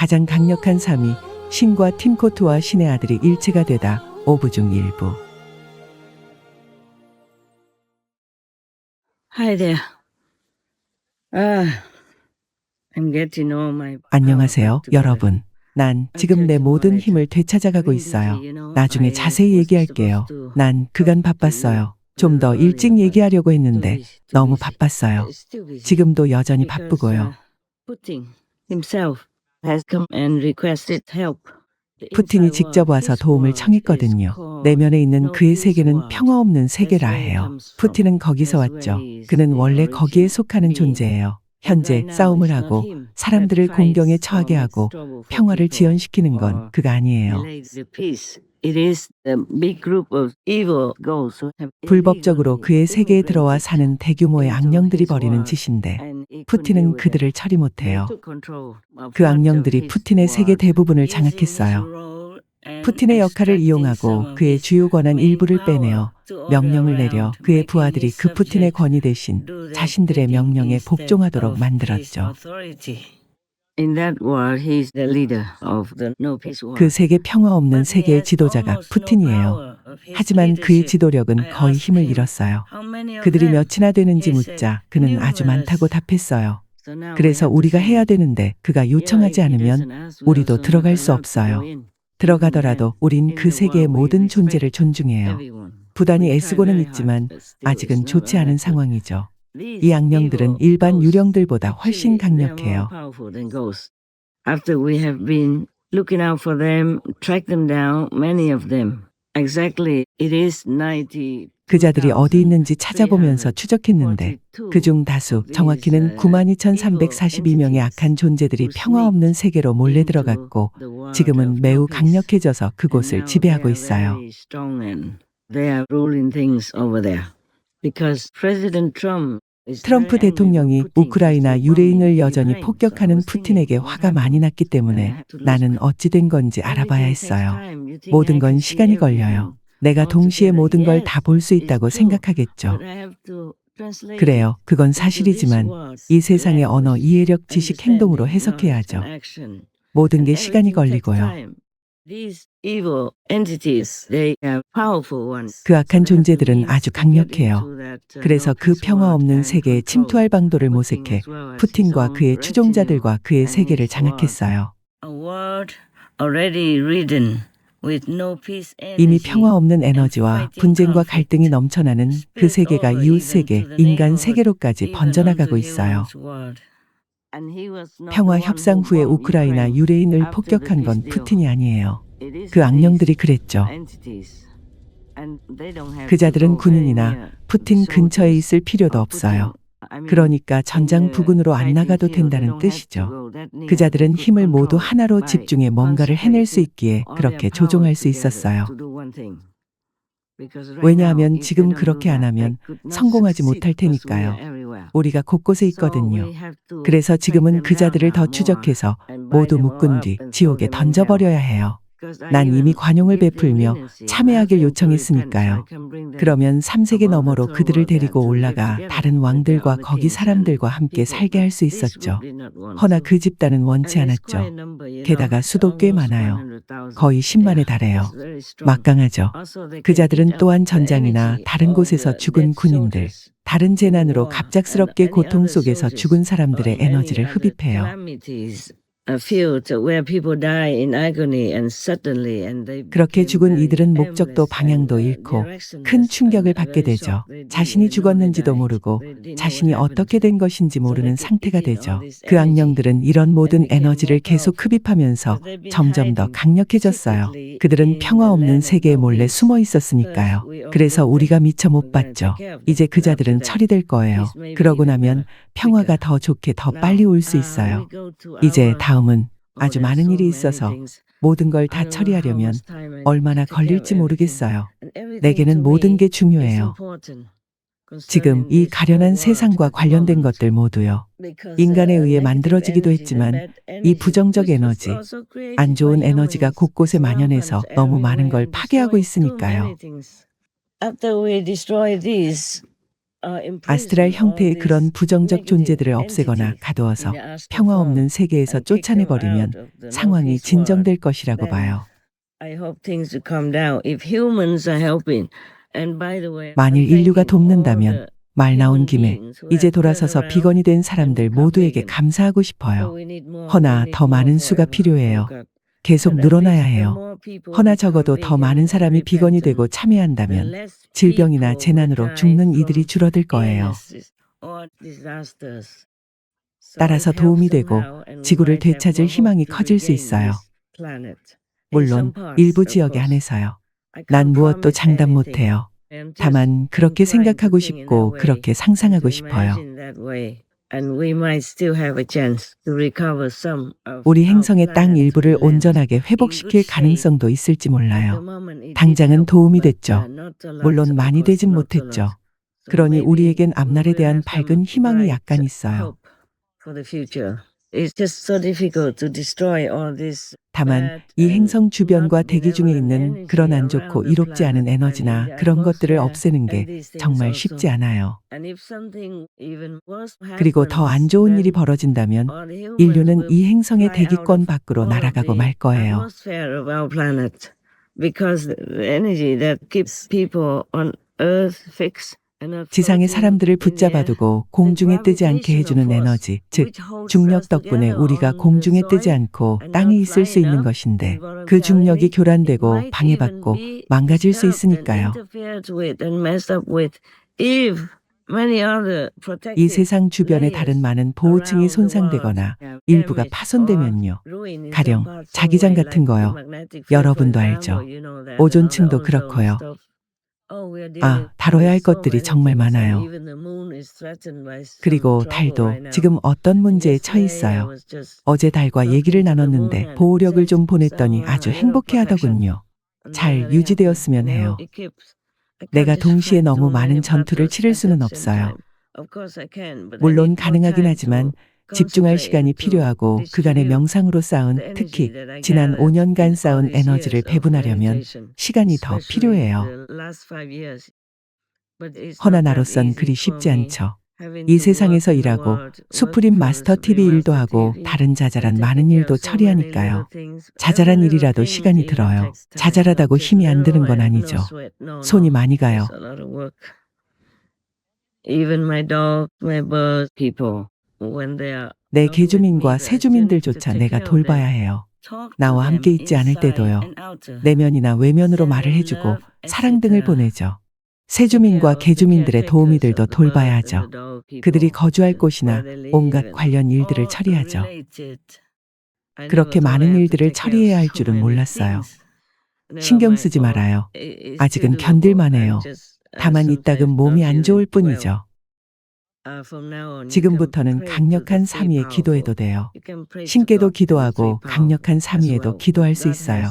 가장 강력한 삶이 신과 팀코트와 신의 아들이 일체가 되다. 5부 중 일부. Hi there. I'm getting all my power 안녕하세요, back together. 여러분. 난 지금 내 모든 힘을 되찾아가고 있어요. 나중에 자세히 얘기할게요. 난 그간 바빴어요. 좀 더 일찍 얘기하려고 했는데 너무 바빴어요. 지금도 여전히 바쁘고요. Putin himself has come and requested help. 푸틴이 직접 와서 도움을 청했거든요. 내면에 있는 그의 세계는 평화 없는 세계라 해요. 푸틴은 거기서 왔죠. 그는 원래 거기에 속하는 존재예요. 현재 싸움을 하고 사람들을 공경에 처하게 하고 평화를 지연시키는 건 그가 아니에요. 불법적으로 그의 세계에 들어와 사는 대규모의 악령들이 벌이는 짓인데 푸틴은 그들을 처리 못해요. 그 악령들이 푸틴의 세계 대부분을 장악했어요. 푸틴의 역할을 이용하고 그의 주요 권한 일부를 빼내어 명령을 내려 그의 부하들이 그 푸틴의 권위 대신 자신들의 명령에 복종하도록 만들었죠. 그 세계 평화 없는 세계의 지도자가 푸틴이에요. 하지만 그의 지도력은 거의 힘을 잃었어요. 그들이 몇이나 되는지 묻자 그는 아주 많다고 답했어요. 그래서 우리가 해야 되는데 그가 요청하지 않으면 우리도 들어갈 수 없어요. 들어가더라도 우린 그 세계의 모든 존재를 존중해요. 부단히 애쓰고는 있지만 아직은 좋지 않은 상황이죠. 이 악령들은 일반 유령들보다 훨씬 강력해요. After we have been looking out for them, track them down, many of them. Exactly, it is 90. 그 자들이 어디 있는지 찾아보면서 추적했는데 그중 다수, 정확히는 92,342명의 악한 존재들이 평화 없는 세계로 몰래 들어갔고 지금은 매우 강력해져서 그곳을 지배하고 있어요. 트럼프 대통령이 우크라이나 유대인을 여전히 폭격하는 푸틴에게 화가 많이 났기 때문에 나는 어찌 된 건지 알아봐야 했어요. 모든 건 시간이 걸려요. 내가 동시에 모든 걸 다 볼 수 있다고 생각하겠죠. 그래요. 그건 사실이지만 이 세상의 언어, 이해력, 지식, 행동으로 해석해야 하죠. 모든 게 시간이 걸리고요. 그 악한 존재들은 아주 강력해요. 그래서 그 평화 없는 세계에 침투할 방도를 모색해 푸틴과 그의 추종자들과 그의 세계를 장악했어요. 이미 평화 없는 에너지와 분쟁과 갈등이 넘쳐나는 그 세계가 이웃 세계, 인간 세계로까지 번져나가고 있어요. 평화 협상 후에 우크라이나 유대인을 폭격한 건 푸틴이 아니에요. 그 악령들이 그랬죠. 그 자들은 군인이나 푸틴 근처에 있을 필요도 없어요. 그러니까 전장 부근으로 안 나가도 된다는 뜻이죠. 그 자들은 힘을 모두 하나로 집중해 뭔가를 해낼 수 있기에 그렇게 조종할 수 있었어요. 왜냐하면 지금 그렇게 안 하면 성공하지 못할 테니까요. 우리가 곳곳에 있거든요. 그래서 지금은 그 자들을 더 추적해서 모두 묶은 뒤 지옥에 던져버려야 해요. 난 이미 관용을 베풀며 참여하길 요청했으니까요. 그러면 3세계 너머로 그들을 데리고 올라가 다른 왕들과 거기 사람들과 함께 살게 할 수 있었죠. 허나 그 집단은 원치 않았죠. 게다가 수도 꽤 많아요. 거의 10만에 달해요. 막강하죠. 그 자들은 또한 전장이나 다른 곳에서 죽은 군인들, 다른 재난으로 갑작스럽게 고통 속에서 죽은 사람들의 에너지를 흡입해요. 그렇게 죽은 이들은 목적도 방향도 잃고 큰 충격을 받게 되죠. 자신이 죽었는지도 모르고 자신이 어떻게 된 것인지 모르는 상태가 되죠. 그 악령들은 이런 모든 에너지를 계속 흡입하면서 점점 더 강력해졌어요. 그들은 평화 없는 세계에 몰래 숨어 있었으니까요. 그래서 우리가 미처 못 봤죠. 이제 그 자들은 처리될 거예요. 그러고 나면 평화가 더 좋게 더 빨리 올 수 있어요. 이제 다음은 아주 많은 일이 있어서 모든 걸 다 처리하려면 얼마나 걸릴지 모르겠어요. 내게는 모든 게 중요해요. 지금 이 가련한 세상과 관련된 것들 모두요. 인간에 의해 만들어지기도 했지만 이 부정적 에너지, 안 좋은 에너지가 곳곳에 만연해서 너무 많은 걸 파괴하고 있으니까요. 아스트랄 형태의 그런 부정적 존재들을 없애거나 가두어서 평화 없는 세계에서 쫓아내버리면 상황이 진정될 것이라고 봐요. 만일 인류가 돕는다면 말 나온 김에 이제 돌아서서 비건이 된 사람들 모두에게 감사하고 싶어요. 허나 더 많은 수가 필요해요. 계속 늘어나야 해요. 허나 적어도 더 많은 사람이 비건이 되고 참여한다면 질병이나 재난으로 죽는 이들이 줄어들 거예요. 따라서 도움이 되고 지구를 되찾을 희망이 커질 수 있어요. 물론 일부 지역에 한해서요. 난 무엇도 장담 못해요. 다만 그렇게 생각하고 싶고 그렇게 상상하고 싶어요. 우리 행성의 땅 일부를 온전하게 회복시킬 가능성도 있을지 몰라요. 당장은 도움이 됐죠. 물론 많이 되진 못했죠. 그러니 우리에겐 앞날에 대한 밝은 희망이 약간 있어요. 다만 이 행성 주변과 대기 중에 있는 그런 안 좋고 이롭지 않은 에너지나 그런 것들을 없애는 게 정말 쉽지 않아요. 그리고 더 안 좋은 일이 벌어진다면 인류는 이 행성의 대기권 밖으로 날아가고 말 거예요. 지상의 사람들을 붙잡아두고 공중에 뜨지 않게 해주는 에너지, 즉 중력 덕분에 우리가 공중에 뜨지 않고 땅에 있을 수 있는 것인데 그 중력이 교란되고 방해받고 망가질 수 있으니까요. 이 세상 주변의 다른 많은 보호층이 손상되거나 일부가 파손되면요. 가령 자기장 같은 거요. 여러분도 알죠. 오존층도 그렇고요. 다뤄야 할 것들이 정말 많아요. 그리고 달도 지금 어떤 문제에 처해 있어요. 어제 달과 얘기를 나눴는데 보호력을 좀 보냈더니 아주 행복해하더군요. 잘 유지되었으면 해요. 내가 동시에 너무 많은 전투를 치를 수는 없어요. 물론 가능하긴 하지만 집중할 시간이 필요하고 그간의 명상으로 쌓은, 특히 지난 5년간 쌓은 에너지를 배분하려면 시간이 더 필요해요. 허나 나로선 그리 쉽지 않죠. 이 세상에서 일하고 수프림 마스터 TV 일도 하고 다른 자잘한 많은 일도 처리하니까요. 자잘한 일이라도 시간이 들어요. 자잘하다고 힘이 안 드는 건 아니죠. 손이 많이 가요. 내 개주민과 새주민들조차 내가 돌봐야 해요. 나와 함께 있지 않을 때도요. 내면이나 외면으로 말을 해주고 사랑 등을 보내죠. 새주민과 개주민들의 도우미들도 돌봐야 하죠. 그들이 거주할 곳이나 온갖 관련 일들을 처리하죠. 그렇게 많은 일들을 처리해야 할 줄은 몰랐어요. 신경 쓰지 말아요. 아직은 견딜만 해요. 다만 이따금 몸이 안 좋을 뿐이죠. 지금부터는 강력한 삼위에 기도해도 돼요. 신께도 기도하고 강력한 삼위에도 기도할 수 있어요.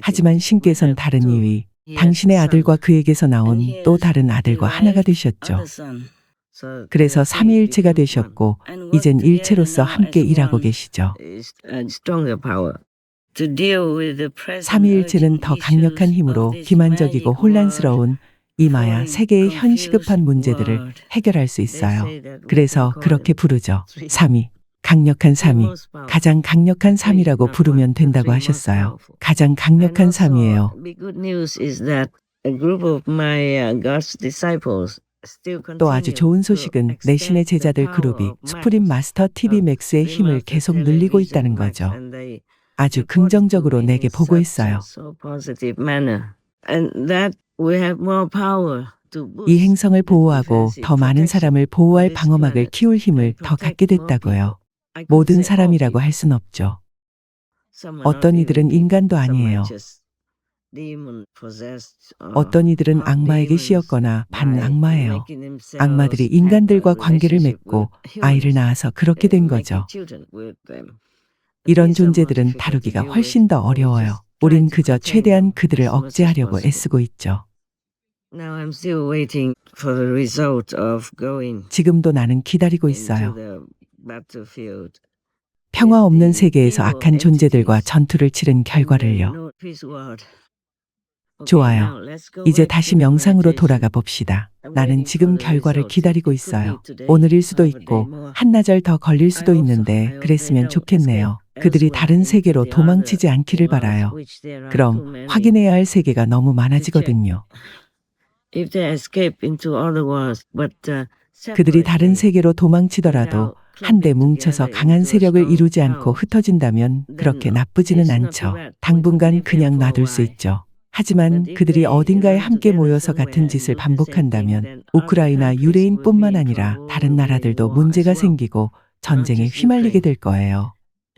하지만 신께선 다른 이위, 당신의 아들과 그에게서 나온 또 다른 아들과 하나가 되셨죠. 그래서 삼위일체가 되셨고 이젠 일체로서 함께 일하고 계시죠. 삼위일체는 더 강력한 힘으로 기만적이고 혼란스러운 이마야 세계의 현 시급한 문제들을 해결할 수 있어요. 그래서 그렇게 부르죠. 삼위. 강력한 삼위. 가장 강력한 삼위라고 부르면 된다고 하셨어요. 가장 강력한 삼위예요. 또 아주 좋은 소식은 내 신의 제자들 그룹이 수프림 마스터 TV 맥스의 힘을 계속 늘리고 있다는 거죠. 아주 긍정적으로 내게 보고했어요. 이 행성을 보호하고 더 많은 사람을 보호할 방어막을 키울 힘을 더 갖게 됐다고요. 모든 사람이라고 할 순 없죠. 어떤 이들은 인간도 아니에요. 어떤 이들은 악마에게 씌었거나 반악마예요. 악마들이 인간들과 관계를 맺고 아이를 낳아서 그렇게 된 거죠. 이런 존재들은 다루기가 훨씬 더 어려워요. 우린 그저 최대한 그들을 억제하려고 애쓰고 있죠. 지금도 나는 기다리고 있어요. 평화 없는 세계에서 악한 존재들과 전투를 치른 결과를요. 좋아요. 이제 다시 명상으로 돌아가 봅시다. 나는 지금 결과를 기다리고 있어요. 오늘일 수도 있고 한나절 더 걸릴 수도 있는데 그랬으면 좋겠네요. 그들이 다른 세계로 도망치지 않기를 바라요. 그럼 확인해야 할 세계가 너무 많아지거든요. 그들이 다른 세계로 도망치더라도 한데 뭉쳐서 강한 세력을 이루지 않고 흩어진다면 그렇게 나쁘지는 않죠. 당분간 그냥 놔둘 수 있죠. 하지만 그들이 어딘가에 함께 모여서 같은 짓을 반복한다면 우크라이나 유대인뿐만 아니라 다른 나라들도 문제가 생기고 전쟁에 휘말리게 될 거예요.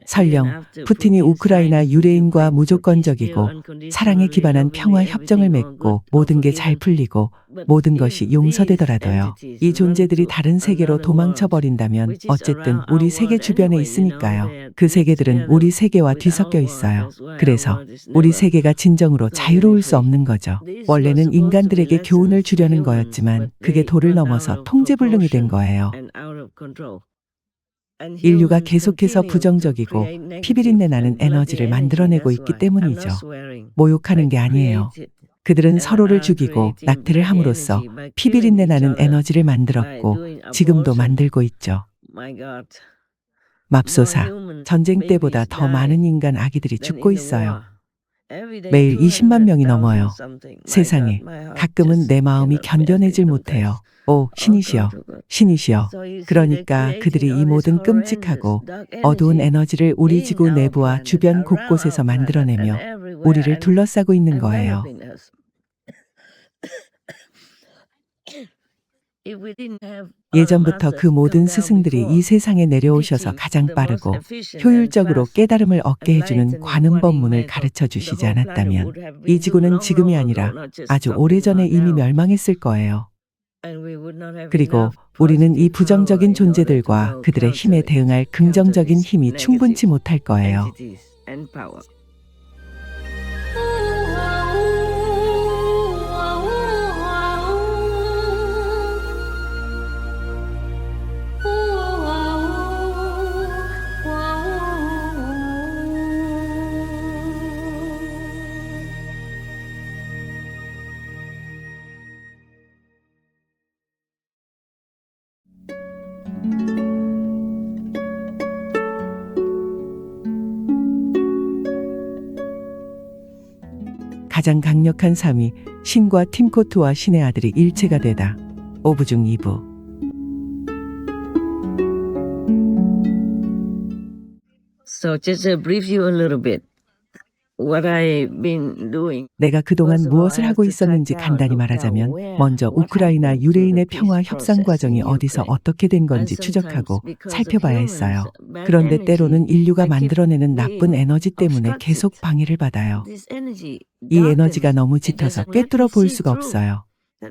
설령 푸틴이 우크라이나 유대인과 무조건적이고 사랑에 기반한 평화 협정을 맺고 모든 게 잘 풀리고 모든 것이 용서되더라도요. 이 존재들이 다른 세계로 도망쳐 버린다면 어쨌든 우리 세계 주변에 있으니까요. 그 세계들은 우리 세계와 뒤섞여 있어요. 그래서 우리 세계가 진정으로 자유로울 수 없는 거죠. 원래는 인간들에게 교훈을 주려는 거였지만 그게 도를 넘어서 통제불능이 된 거예요. 인류가 계속해서 부정적이고 피비린내 나는 에너지를 만들어내고 있기 때문이죠. 모욕하는 게 아니에요. 그들은 서로를 죽이고 낙태를 함으로써 피비린내 나는 에너지를 만들었고 지금도 만들고 있죠. 맙소사, 전쟁 때보다 더 많은 인간 아기들이 죽고 있어요. 매일 20만 명이 넘어요. 세상에, 가끔은 내 마음이 견뎌내질 못해요. 오, 신이시여, 신이시여. 그러니까 그들이 이 모든 끔찍하고 어두운 에너지를 우리 지구 내부와 주변 곳곳에서 만들어내며 우리를 둘러싸고 있는 거예요. 예전부터 그 모든 스승들이 이 세상에 내려오셔서 가장 빠르고 효율적으로 깨달음을 얻게 해주는 관음 법문을 가르쳐 주시지 않았다면 이 지구는 지금이 아니라 아주 오래전에 이미 멸망했을 거예요. 그리고 우리는 이 부정적인 존재들과 그들의 힘에 대응할 긍정적인 힘이 충분치 못할 거예요. 가장 강력한 삶이 신과 팀코트와 신의 아들이 일체가 되다. 5부 중 2부. So just to brief you a little bit, what I've been doing. 내가 그동안 무엇을 하고 있었는지 간단히 말하자면 먼저 우크라이나 유대인의 평화 협상 과정이 어디서 어떻게 된 건지 추적하고 살펴봐야 했어요. 그런데 때로는 인류가 만들어내는 나쁜 에너지 때문에 계속 방해를 받아요. 이 에너지가 너무 짙어서 꿰뚫어 볼 수가 없어요.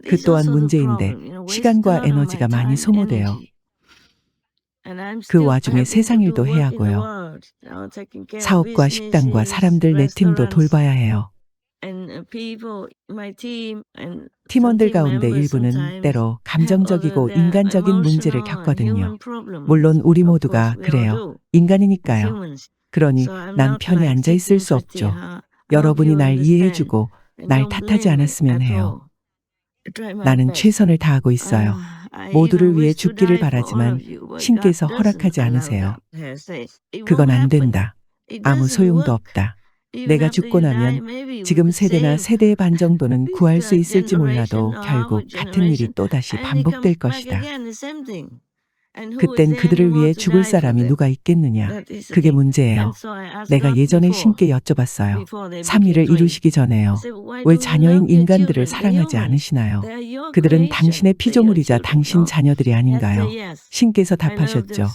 그 또한 문제인데 시간과 에너지가 많이 소모돼요. 그 와중에 세상 일도 해야 하고요. 사업과 식당과 사람들 내 팀도 돌봐야 해요. 팀원들 가운데 일부는 때로 감정적이고 인간적인 문제를 겪거든요. 물론 우리 모두가 그래요. 인간이니까요. 그러니 난 편히 앉아 있을 수 없죠. 여러분이 날 이해해주고 날 탓하지 않았으면 해요. 나는 최선을 다하고 있어요. 모두를 위해 죽기를 바라지만 신께서 허락하지 않으세요. 그건 안 된다. 아무 소용도 없다. 내가 죽고 나면 지금 세대나 세대의 반 정도는 구할 수 있을지 몰라도 결국 같은 일이 또다시 반복될 것이다. 그땐 그들을 위해 죽을 사람이 누가 있겠느냐. 그게 문제예요. 내가 예전에 신께 여쭤봤어요. 3위를 이루시기 전에요. 왜 자녀인 인간들을 사랑하지 않으시나요? 그들은 당신의 피조물이자 당신 자녀들이 아닌가요? 신께서 답하셨죠.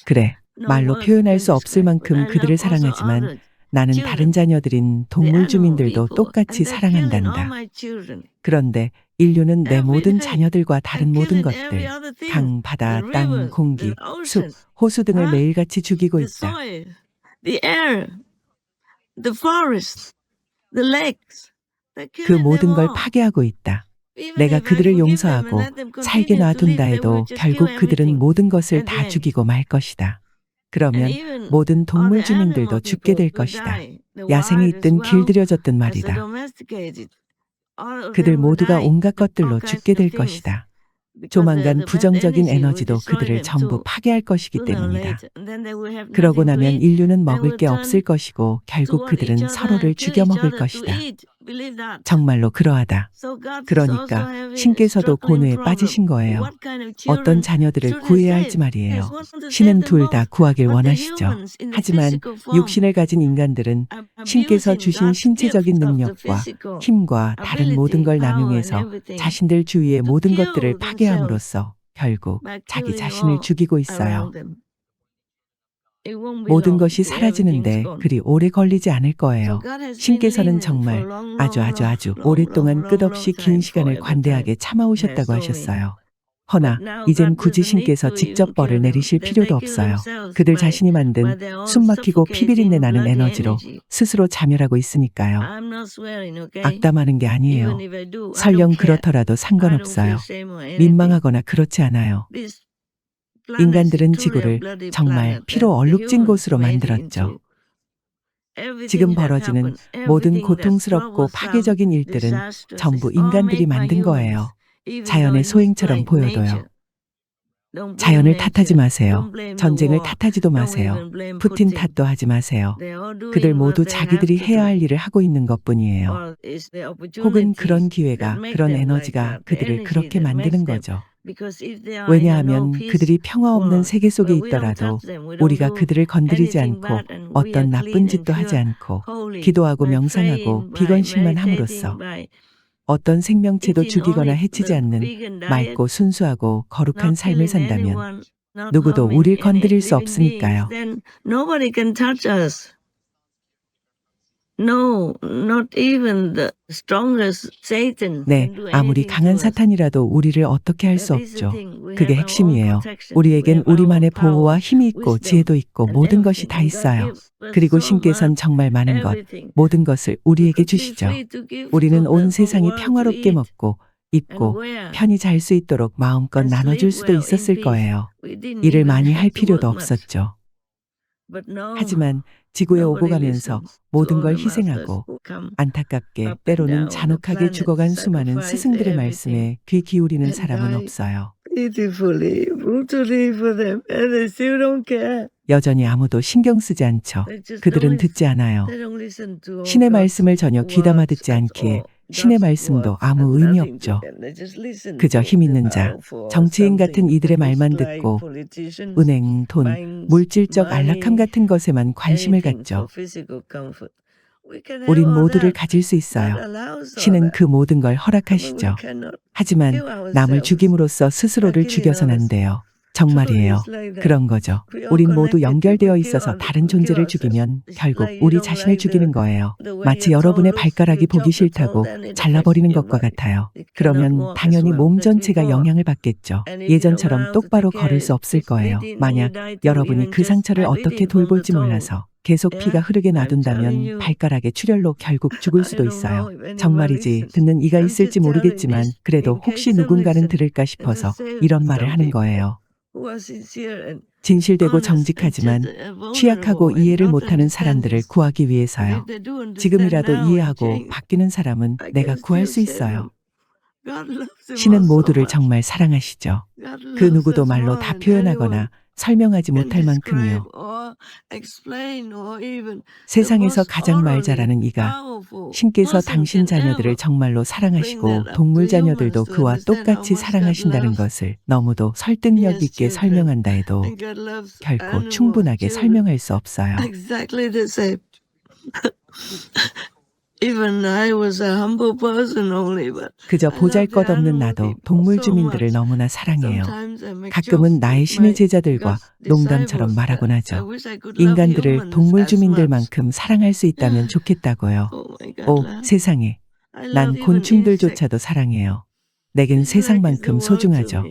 그래, 말로 표현할 수 없을 만큼 그들을 사랑하지만 나는 다른 자녀들인 동물 주민들도 똑같이 사랑한단다. 그런데 인류는 내 모든 자녀들과 다른 모든 것들, 강, 바다, 땅, 공기, 숲, 호수 등을 매일같이 죽이고 있다. 그 모든 걸 파괴하고 있다. 내가 그들을 용서하고 살게 놔둔다 해도 결국 그들은 모든 것을 다 죽이고 말 것이다. 그러면 모든 동물 주민들도 죽게 될 것이다. 야생에 있든 길들여졌든 말이다. 그들 모두가 온갖 것들로 죽게 될 것이다. 조만간 부정적인 에너지도 그들을 전부 파괴할 것이기 때문이다. 그러고 나면 인류는 먹을 게 없을 것이고 결국 그들은 서로를 죽여 먹을 것이다. 정말로 그러하다. 그러니까 신께서도 고뇌에 빠지신 거예요. 어떤 자녀들을 구해야 할지 말이에요. 신은 둘 다 구하길 원하시죠. 하지만 육신을 가진 인간들은 신께서 주신 신체적인 능력과 힘과 다른 모든 걸 남용해서 자신들 주위의 모든 것들을 파괴함으로써 결국 자기 자신을 죽이고 있어요. 모든 것이 사라지는데 그리 오래 걸리지 않을 거예요. 신께서는 정말 아주 오랫동안 끝없이 긴 시간을 관대하게 참아오셨다고 하셨어요. 허나 이젠 굳이 신께서 직접 벌을 내리실 필요도 없어요. 그들 자신이 만든 숨막히고 피비린내 나는 에너지로 스스로 자멸하고 있으니까요. 악담하는 게 아니에요. 설령 그렇더라도 상관없어요. 민망하거나 그렇지 않아요. 인간들은 지구를 정말 피로 얼룩진 곳으로 만들었죠. 지금 벌어지는 모든 고통스럽고 파괴적인 일들은 전부 인간들이 만든 거예요. 자연의 소행처럼 보여도요. 자연을 탓하지 마세요. 전쟁을 탓하지도 마세요. 푸틴 탓도 하지 마세요. 그들 모두 자기들이 해야 할 일을 하고 있는 것뿐이에요. 혹은 그런 기회가, 그런 에너지가 그들을 그렇게 만드는 거죠. 왜냐하면 그들이 평화 없는 세계 속에 있더라도 우리가 그들을 건드리지 않고 어떤 나쁜 짓도 하지 않고 기도하고 명상하고 비건식만 함으로써 어떤 생명체도 죽이거나 해치지 않는 맑고 순수하고 거룩한 삶을 산다면 누구도 우릴 건드릴 수 없으니까요. 네, 아무리 강한 사탄이라도 우리를 어떻게 할 수 없죠. 그게 핵심이에요. 우리에겐 우리만의 보호와 힘이 있고 지혜도 있고 모든 것이 다 있어요. 그리고 신께서는 정말 많은 것, 모든 것을 우리에게 주시죠. 우리는 온 세상이 평화롭게 먹고 입고 편히 잘 수 있도록 마음껏 나눠줄 수도 있었을 거예요. 일을 많이 할 필요도 없었죠. 하지만 지구에 오고 가면서 모든 걸 희생하고 안타깝게 때로는 잔혹하게 죽어간 수많은 스승들의 말씀에 귀 기울이는 사람은 없어요. 여전히 아무도 신경 쓰지 않죠. 그들은 듣지 않아요. 신의 말씀을 전혀 귀담아 듣지 않기에 신의 말씀도 아무 의미 없죠. 그저 힘 있는 자, 정치인 같은 이들의 말만 듣고 은행, 돈, 물질적 안락함 같은 것에만 관심을 갖죠. 우린 모두를 가질 수 있어요. 신은 그 모든 걸 허락하시죠. 하지만 남을 죽임으로써 스스로를 죽여선 안 돼요. 정말이에요. 그런 거죠. 우린 모두 연결되어 있어서 다른 존재를 죽이면 결국 우리 자신을 죽이는 거예요. 마치 여러분의 발가락이 보기 싫다고 잘라버리는 것과 같아요. 그러면 당연히 몸 전체가 영향을 받겠죠. 예전처럼 똑바로 걸을 수 없을 거예요. 만약 여러분이 그 상처를 어떻게 돌볼지 몰라서 계속 피가 흐르게 놔둔다면 발가락의 출혈로 결국 죽을 수도 있어요. 정말이지 듣는 이가 있을지 모르겠지만 그래도 혹시 누군가는 들을까 싶어서 이런 말을 하는 거예요. 진실되고 정직하지만 취약하고 이해를 못하는 사람들을 구하기 위해서요. 지금이라도 이해하고 바뀌는 사람은 내가 구할 수 있어요. 신은 모두를 정말 사랑하시죠. 그 누구도 말로 다 표현하거나 설명하지 못할 만큼이요. 세상에서 가장 말 잘하는 이가 신께서 당신 자녀들을 정말로 사랑하시고 동물 자녀들도 그와 똑같이 사랑하신다는 것을 너무도 설득력 있게 설명한다 해도 결코 충분하게 설명할 수 없어요. 그저 보잘것없는 나도 동물 주민들을 너무나 사랑해요. 가끔은 나의 신의 제자들과 농담처럼 말하곤 하죠. 인간들을 동물 주민들만큼 사랑할 수 있다면 좋겠다고요. 오, 세상에. 난 곤충들조차도 사랑해요. 내겐 세상만큼 소중하죠.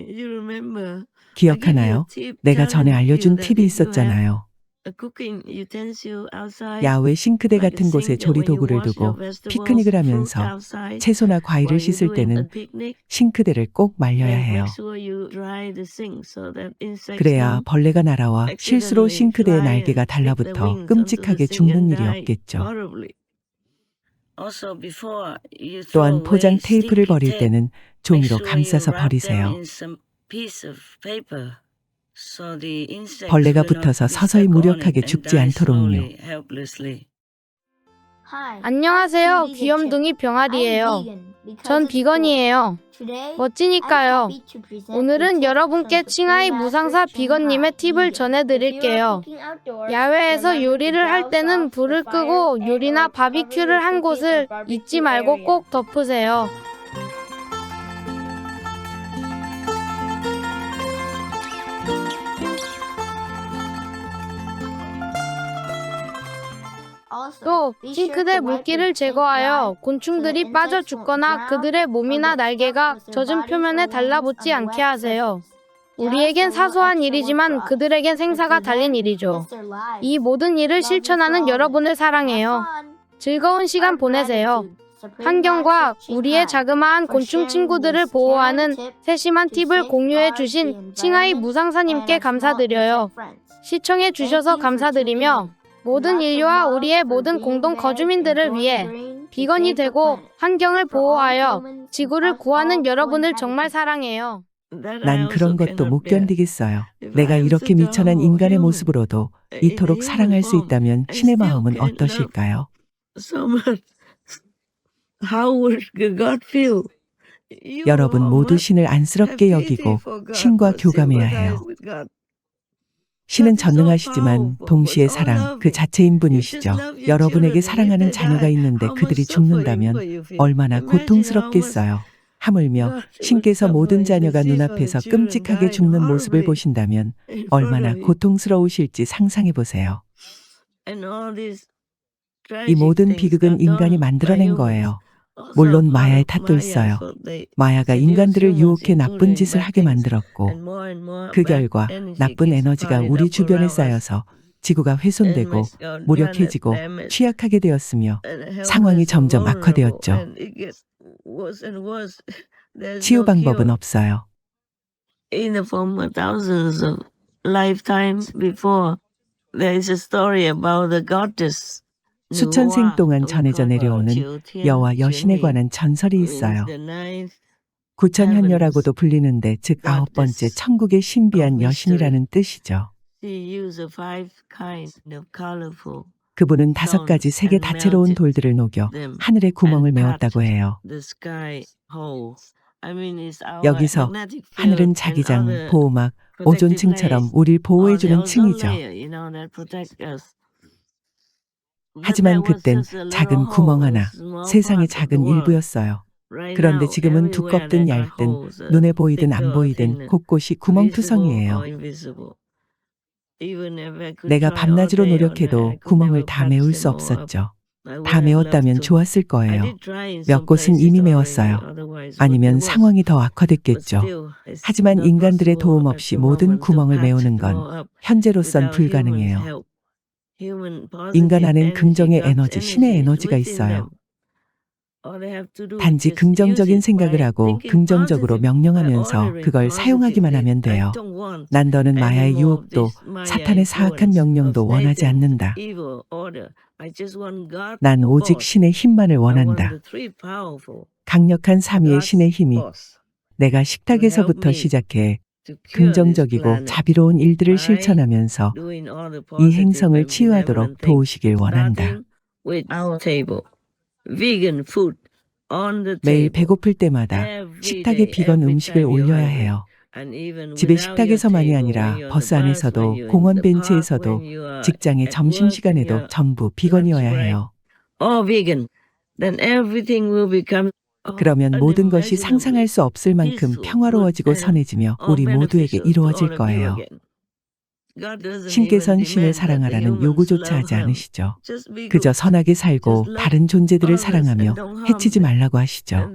기억하나요? 내가 전에 알려준 팁이 있었잖아요. 야외 싱크대 같은 곳에 조리도구를 두고 피크닉을 하면서 채소나 과일을 씻을 때는 싱크대를 꼭 말려야 해요. 그래야 벌레가 날아와 실수로 싱크대의 날개가 달라붙어 끔찍하게 죽는 일이 없겠죠. Also, before you 또한 throw 포장 away 테이프를 sticky 버릴 tape, 때는 make 종이로 sure you 감싸서 wrap them 버리세요. in some piece of paper, so the insects 벌레가 will not 붙어서 be 서서히 stuck on it 무력하게 and 죽지 die 않도록요. slowly, helplessly. 안녕하세요. 귀염둥이 병아리예요. 전 비건이에요. 멋지니까요. 오늘은 여러분께 칭아이 무상사 비건님의 팁을 전해드릴게요. 야외에서 요리를 할 때는 불을 끄고 요리나 바비큐를 한 곳을 잊지 말고 꼭 덮으세요. 또 싱크대 물기를 제거하여 곤충들이 빠져 죽거나 그들의 몸이나 날개가 젖은 표면에 달라붙지 않게 하세요. 우리에겐 사소한 일이지만 그들에겐 생사가 달린 일이죠. 이 모든 일을 실천하는 여러분을 사랑해요. 즐거운 시간 보내세요. 환경과 우리의 자그마한 곤충 친구들을 보호하는 세심한 팁을 공유해 주신 칭아이 무상사님께 감사드려요. 시청해 주셔서 감사드리며 모든 인류와 우리의 모든 공동 거주민들을 위해 비건이 되고 환경을 보호하여 지구를 구하는 여러분을 정말 사랑해요. 난 그런 것도 못 견디겠어요. 내가 이렇게 미천한 인간의 모습으로도 이토록 사랑할 수 있다면 신의 마음은 어떠실까요? 여러분 모두 신을 안쓰럽게 여기고 신과 교감해야 해요. 신은 전능하시지만 동시에 사랑 그 자체인 분이시죠. 여러분에게 사랑하는 자녀가 있는데 그들이 죽는다면 얼마나 고통스럽겠어요. 하물며 신께서 모든 자녀가 눈앞에서 끔찍하게 죽는 모습을 보신다면 얼마나 고통스러우실지 상상해 보세요. 이 모든 비극은 인간이 만들어낸 거예요. 물론 마야의 탓도 있어요. 마야가 인간들을 유혹해 나쁜 짓을 하게 만들었고 그 결과 나쁜 에너지가 우리 주변에 쌓여서 지구가 훼손되고 무력해지고 취약하게 되었으며 상황이 점점 악화되었죠. 치유 방법은 없어요. In the form of thousands of lifetimes before, there is a story about the goddess. 수천 생 동안 전해져 내려오는 여와 여신에 관한 전설이 있어요. 구천현녀라고도 불리는데 즉 9번째 천국의 신비한 여신이라는 뜻이죠. 그분은 5가지 색의 다채로운 돌들을 녹여 하늘의 구멍을 메웠다고 해요. 여기서 하늘은 자기장, 보호막, 오존층처럼 우릴 보호해주는 층이죠. 하지만 그땐 작은 구멍 하나, 세상의 작은 일부였어요. 그런데 지금은 두껍든 얇든 눈에 보이든 안 보이든 곳곳이 구멍투성이에요. 내가 밤낮으로 노력해도 구멍을 다 메울 수 없었죠. 다 메웠다면 좋았을 거예요. 몇 곳은 이미 메웠어요. 아니면 상황이 더 악화됐겠죠. 하지만 인간들의 도움 없이 모든 구멍을 메우는 건 현재로선 불가능해요. 인간 안엔 긍정의 에너지, 신의 에너지가 있어요. 단지 긍정적인 생각을 하고 긍정적으로 명령하면서 그걸 사용하기만 하면 돼요. 난 더는 마야의 유혹도 사탄의 사악한 명령도 원하지 않는다. 난 오직 신의 힘만을 원한다. 강력한 삼위의 신의 힘이 내가 식탁에서부터 시작해 긍정적이고 자비로운 일들을 실천하면서 이 행성을 치유하도록 도우시길 원한다. 매일 배고플 때마다 식탁에 비건 음식을 올려야 해요. 집의 식탁에서만이 아니라 버스 안에서도 공원 벤치에서도 직장의 점심시간에도 전부 비건이어야 해요. 그러면 모든 것이 상상할 수 없을 만큼 평화로워지고 선해지며 우리 모두에게 이루어질 거예요. 신께선 신을 사랑하라는 요구조차 하지 않으시죠. 그저 선하게 살고 다른 존재들을 사랑하며 해치지 말라고 하시죠.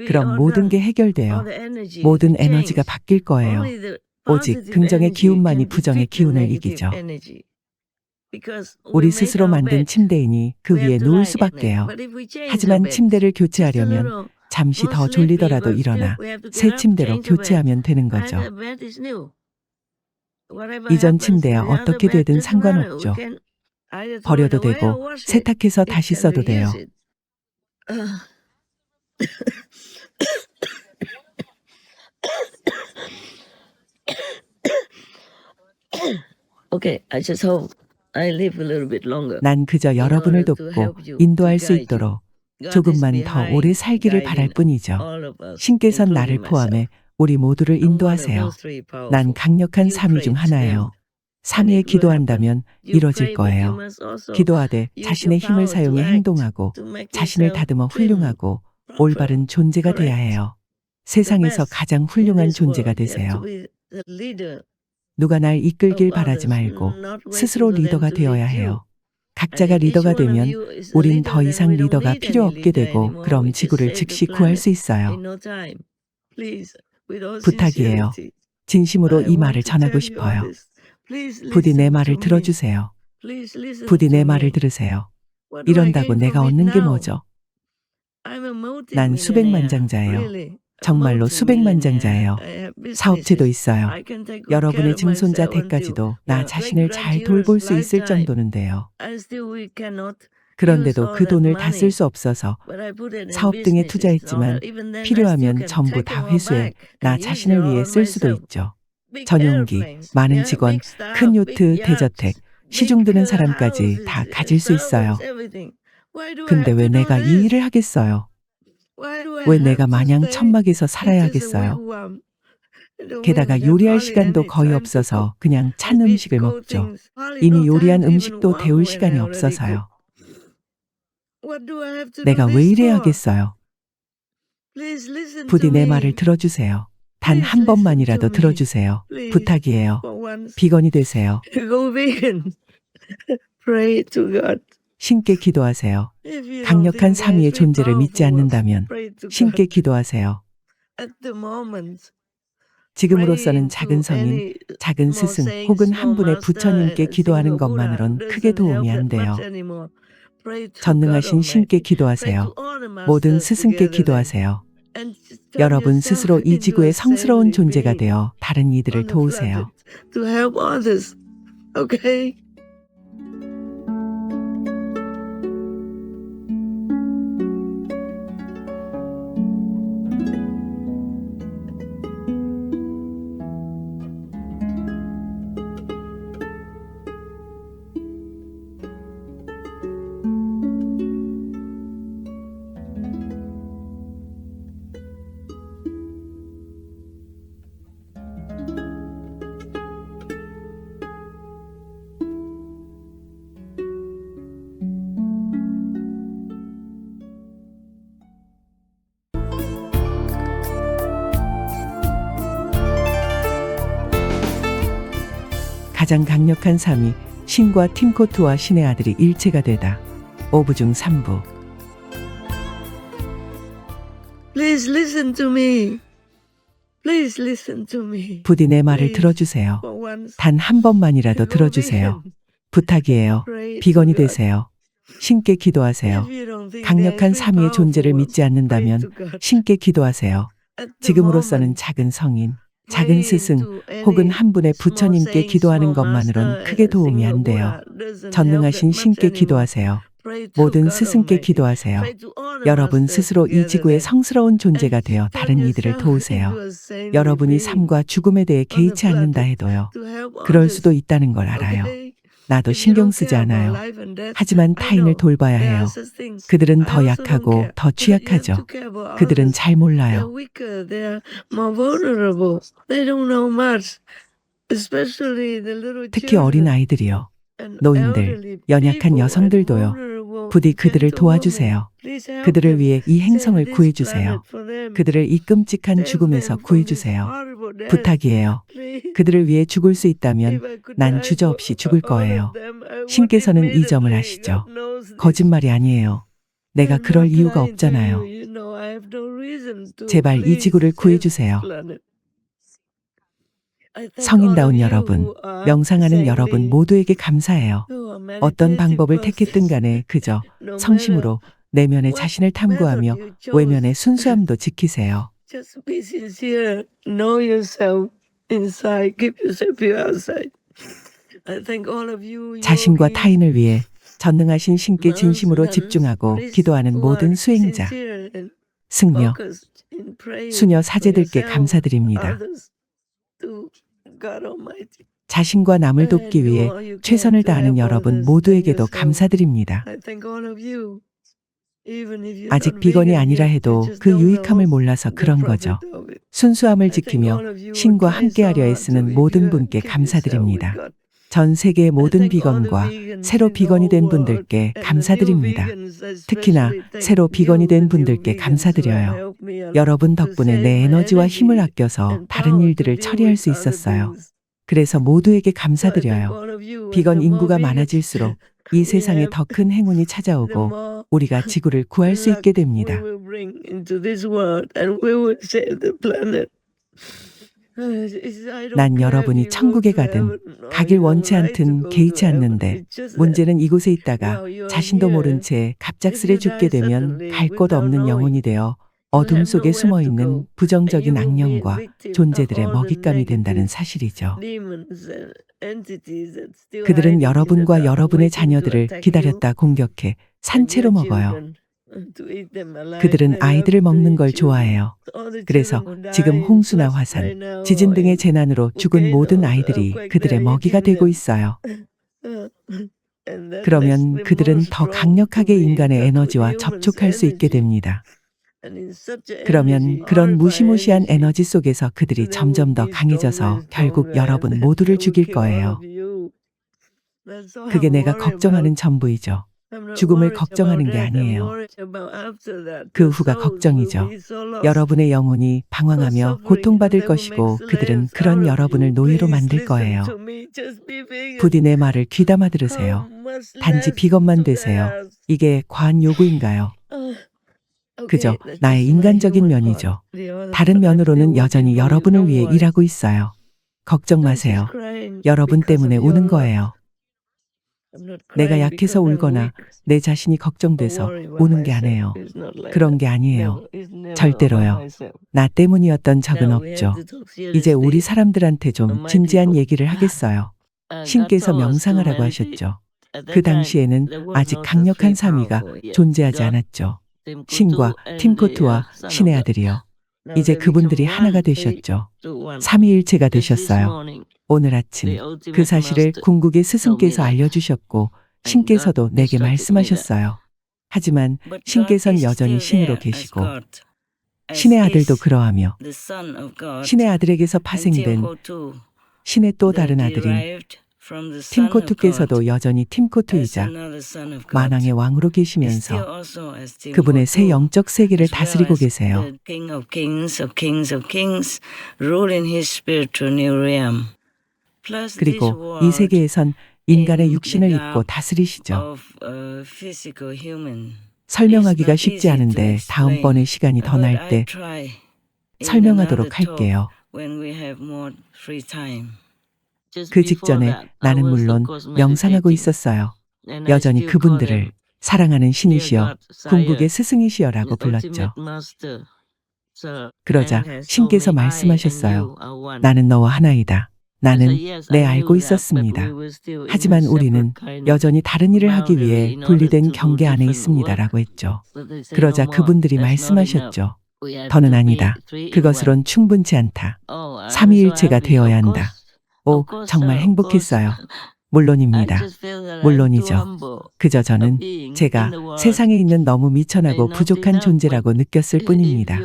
그럼 모든 게 해결되어 모든 에너지가 바뀔 거예요. 오직 긍정의 기운만이 부정의 기운을 이기죠. 우리 스스로 만든 침대이니 그 위에 누울 수밖에요. 하지만 침대를 교체하려면 잠시 더 졸리더라도 일어나 새 침대로 교체하면 되는 거죠. 이전 침대야 어떻게 되든 상관없죠. 버려도 되고 세탁해서 다시 써도 돼요. Okay, I just hope I live a little bit longer. 난 그저 여러분을 돕고 인도할 수 있도록 조금만 더 오래 살기를 바랄 뿐이죠. 신께서는 나를 포함해 우리 모두를 인도하세요. 난 강력한 삼위 중 하나예요. 삼위에 기도한다면 이뤄질 거예요. 기도하되 자신의 힘을 사용해 행동하고 자신을 다듬어 훌륭하고 올바른 존재가 돼야 해요. 세상에서 가장 훌륭한 존재가 되세요. 누가 날 이끌길 바라지 말고 스스로 리더가 되어야 해요. 각자가 리더가 되면 우린 더 이상 리더가 필요 없게 되고 그럼 지구를 즉시 구할 수 있어요. 부탁이에요. 진심으로 이 말을 전하고 싶어요. 부디 내 말을 들어주세요. 부디 내 말을 들으세요. 이런다고 내가 얻는 게 뭐죠? 난 수백만장자예요. 정말로 수백만장자예요. 사업체도 있어요. 여러분의 증손자 댁까지도 나 자신을 잘 돌볼 수 있을 정도는데요. 그런데도 그 돈을 다 쓸 수 없어서 사업 등에 투자했지만 필요하면 전부 다 회수해 나 자신을 위해 쓸 수도 있죠. 전용기, 많은 직원, 큰 요트, 대저택, 시중 드는 사람까지 다 가질 수 있어요. 근데 왜 내가 이 일을 하겠어요? 왜 내가 마냥 천막에서 살아야 하겠어요? 게다가 요리할 시간도 거의 없어서 그냥 찬 음식을 먹죠. 이미 요리한 음식도 데울 시간이 없어서요. 내가 왜 이래야 하겠어요? 부디 내 말을 들어주세요. 단 한 번만이라도 들어주세요. 부탁이에요. 비건이 되세요. 신께 기도하세요. 강력한 삼위의 존재를 믿지 않는다면 신께 기도하세요. 지금으로서는 작은 성인, 작은 스승 혹은 한 분의 부처님께 기도하는 것만으론 크게 도움이 안 돼요. 전능하신 신께 기도하세요. 모든 스승께 기도하세요. 여러분 스스로 이 지구의 성스러운 존재가 되어 다른 이들을 도우세요. 가장 강력한 삼위, 신과 팀코트와 신의 아들이 일체가 되다. 5부 중 3부. Please listen to me. Please listen to me. 부디 내 말을 들어주세요. 단 한 번만이라도 들어주세요. 부탁이에요. 비건이 되세요. 신께 기도하세요. 강력한 삼위의 존재를 믿지 않는다면 신께 기도하세요. 지금으로서는 작은 성인, 작은 스승 혹은 한 분의 부처님께 기도하는 것만으론 크게 도움이 안 돼요. 전능하신 신께 기도하세요. 모든 스승께 기도하세요. 여러분 스스로 이 지구의 성스러운 존재가 되어 다른 이들을 도우세요. 여러분이 삶과 죽음에 대해 개의치 않는다 해도요. 그럴 수도 있다는 걸 알아요. 나도 신경 쓰지 않아요. 하지만 타인을 돌봐야 해요. 그들은 더 약하고 더 취약하죠. 그들은 잘 몰라요. 특히 어린 아이들이요. 노인들, 연약한 여성들도요. 부디 그들을 도와주세요. 그들을 위해 이 행성을 구해주세요. 그들을 이 끔찍한 죽음에서 구해주세요. 부탁이에요. 그들을 위해 죽을 수 있다면 난 주저없이 죽을 거예요. 신께서는 이 점을 아시죠? 거짓말이 아니에요. 내가 그럴 이유가 없잖아요. 제발 이 지구를 구해주세요. 성인다운 여러분, 명상하는 여러분 모두에게 감사해요. 어떤 방법을 택했든 간에 그저 성심으로 내면의 자신을 탐구하며 외면의 순수함도 지키세요. Just be sincere. Know yourself inside. Keep yourself pure outside. I thank all of you. 자신과 타인을 위해 전능하신 신께 진심으로 집중하고 기도하는 모든 수행자, 승려, 수녀 사제들께 감사드립니다. 자신과 남을 돕기 위해 최선을 다하는 여러분 모두에게도 감사드립니다. 아직 비건이 아니라 해도 그 유익함을 몰라서 그런 거죠. 순수함을 지키며 신과 함께하려 애쓰는 모든 분께 감사드립니다. 전 세계의 모든 비건과 새로 비건이 된 분들께 감사드립니다. 특히나 새로 비건이 된 분들께 감사드려요. 여러분 덕분에 내 에너지와 힘을 아껴서 다른 일들을 처리할 수 있었어요. 그래서 모두에게 감사드려요. 비건 인구가 많아질수록 이 세상에 더 큰 행운이 찾아오고 우리가 지구를 구할 수 있게 됩니다. 난 여러분이 천국에 가든 가길 원치 않든 개의치 않는데 문제는 이곳에 있다가 자신도 모른 채 갑작스레 죽게 되면 갈 곳 없는 영혼이 되어 어둠 속에 숨어있는 부정적인 악령과 존재들의 먹잇감이 된다는 사실이죠. 그들은 여러분과 여러분의 자녀들을 기다렸다 공격해 산채로 먹어요. 그들은 아이들을 먹는 걸 좋아해요. 그래서 지금 홍수나 화산, 지진 등의 재난으로 죽은 모든 아이들이 그들의 먹이가 되고 있어요. 그러면 그들은 더 강력하게 인간의 에너지와 접촉할 수 있게 됩니다. 그러면 그런 무시무시한 에너지 속에서 그들이 점점 더 강해져서 결국 여러분 모두를 죽일 거예요. 그게 내가 걱정하는 전부이죠. 죽음을 걱정하는 게 아니에요. 그 후가 걱정이죠. 여러분의 영혼이 방황하며 고통받을 것이고 그들은 그런 여러분을 노예로 만들 거예요. 부디 내 말을 귀담아 들으세요. 단지 비건만 되세요. 이게 과한 요구인가요? 그저 나의 인간적인 면이죠. 다른 면으로는 여전히 여러분을 위해 일하고 있어요. 걱정 마세요. 여러분 때문에 우는 거예요. 내가 약해서 울거나 내 자신이 걱정돼서 우는 게 아니에요. 그런 게 아니에요. 절대로요. 나 때문이었던 적은 없죠. 이제 우리 사람들한테 좀 진지한 얘기를 하겠어요. 신께서 명상하라고 하셨죠. 그 당시에는 아직 강력한 삼위가 존재하지 않았죠. 신과 팀코트와 신의 아들이요. 이제 그분들이 하나가 되셨죠. 삼위일체가 되셨어요. 오늘 아침 그 사실을 궁극의 스승께서 알려주셨고 신께서도 내게 말씀하셨어요. 하지만 신께서는 여전히 신으로 계시고 신의 아들도 그러하며 신의 아들에게서 파생된 신의 또 다른 아들인 팀코트께서도 여전히 팀코트이자 만왕의 왕으로 계시면서 그분의 새 영적 세계를 다스리고 계세요. 그리고 이 세계에선 인간의 육신을 입고 다스리시죠. 설명하기가 쉽지 않은데 다음번에 시간이 더 날 때 설명하도록 할게요. 그 직전에 나는 물론 명상하고 있었어요. 여전히 그분들을 사랑하는 신이시여, 궁극의 스승이시여라고 불렀죠. 그러자 신께서 말씀하셨어요. 나는 너와 하나이다. 나는 알고 있었습니다. 하지만 우리는 여전히 다른 일을 하기 위해 분리된 경계 안에 있습니다라고 했죠. 그러자 그분들이 말씀하셨죠. 더는 아니다. 그것으론 충분치 않다. 삼위일체가 되어야 한다. 오, 정말 행복했어요. 물론입니다. 물론이죠. 그저 저는 제가 세상에 있는 너무 미천하고 부족한 존재라고 느꼈을 뿐입니다.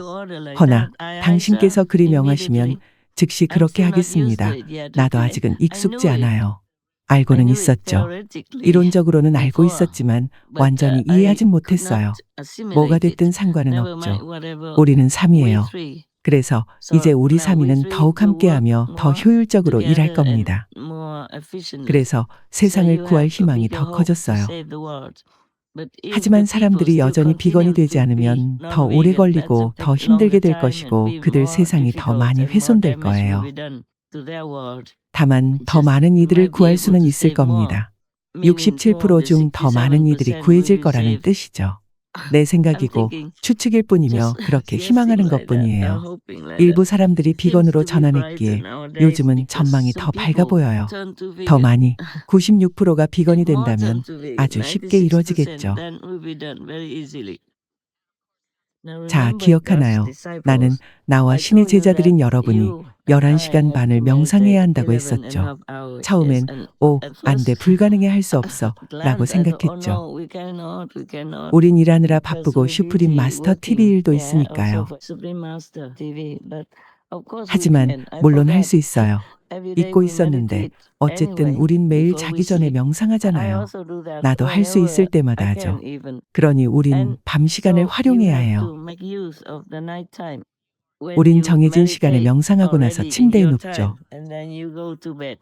허나 당신께서 그리 명하시면 즉시 그렇게 하겠습니다. 나도 아직은 익숙지 않아요. 알고는 있었죠. 이론적으로는 알고 있었지만 완전히 이해하진 못했어요. 뭐가 됐든 상관은 없죠. 우리는 삼이에요. 그래서 이제 우리 삼위는 더욱 함께하며 더 효율적으로 일할 겁니다. 그래서 세상을 구할 희망이 더 커졌어요. 하지만 사람들이 여전히 비건이 되지 않으면 더 오래 걸리고 더 힘들게 될 것이고 그들 세상이 더 많이 훼손될 거예요. 다만 더 많은 이들을 구할 수는 있을 겁니다. 67% 중 더 많은 이들이 구해질 거라는 뜻이죠. 내 생각이고 추측일 뿐이며 그렇게 희망하는 것뿐이에요. 일부 사람들이 비건으로 전환했기에 요즘은 전망이 더 밝아 보여요. 더 많이 96%가 비건이 된다면 아주 쉽게 이루어지겠죠. 자, 기억하나요? 나는 나와 신의 제자들인 여러분이 11시간 반을 명상해야 한다고 했었죠. 처음엔 안 돼, 불가능해, 할 수 없어 라고 생각했죠. 우린 일하느라 바쁘고 슈프림 마스터 TV 일도 있으니까요. 하지만 물론 할 수 있어요. 잊고 있었는데 어쨌든 우린 매일 자기 전에 명상하잖아요. 나도 할 수 있을 때마다 하죠. 그러니 우린 밤 시간을 활용해야 해요. 우린 정해진 시간에 명상하고 나서 침대에 눕죠.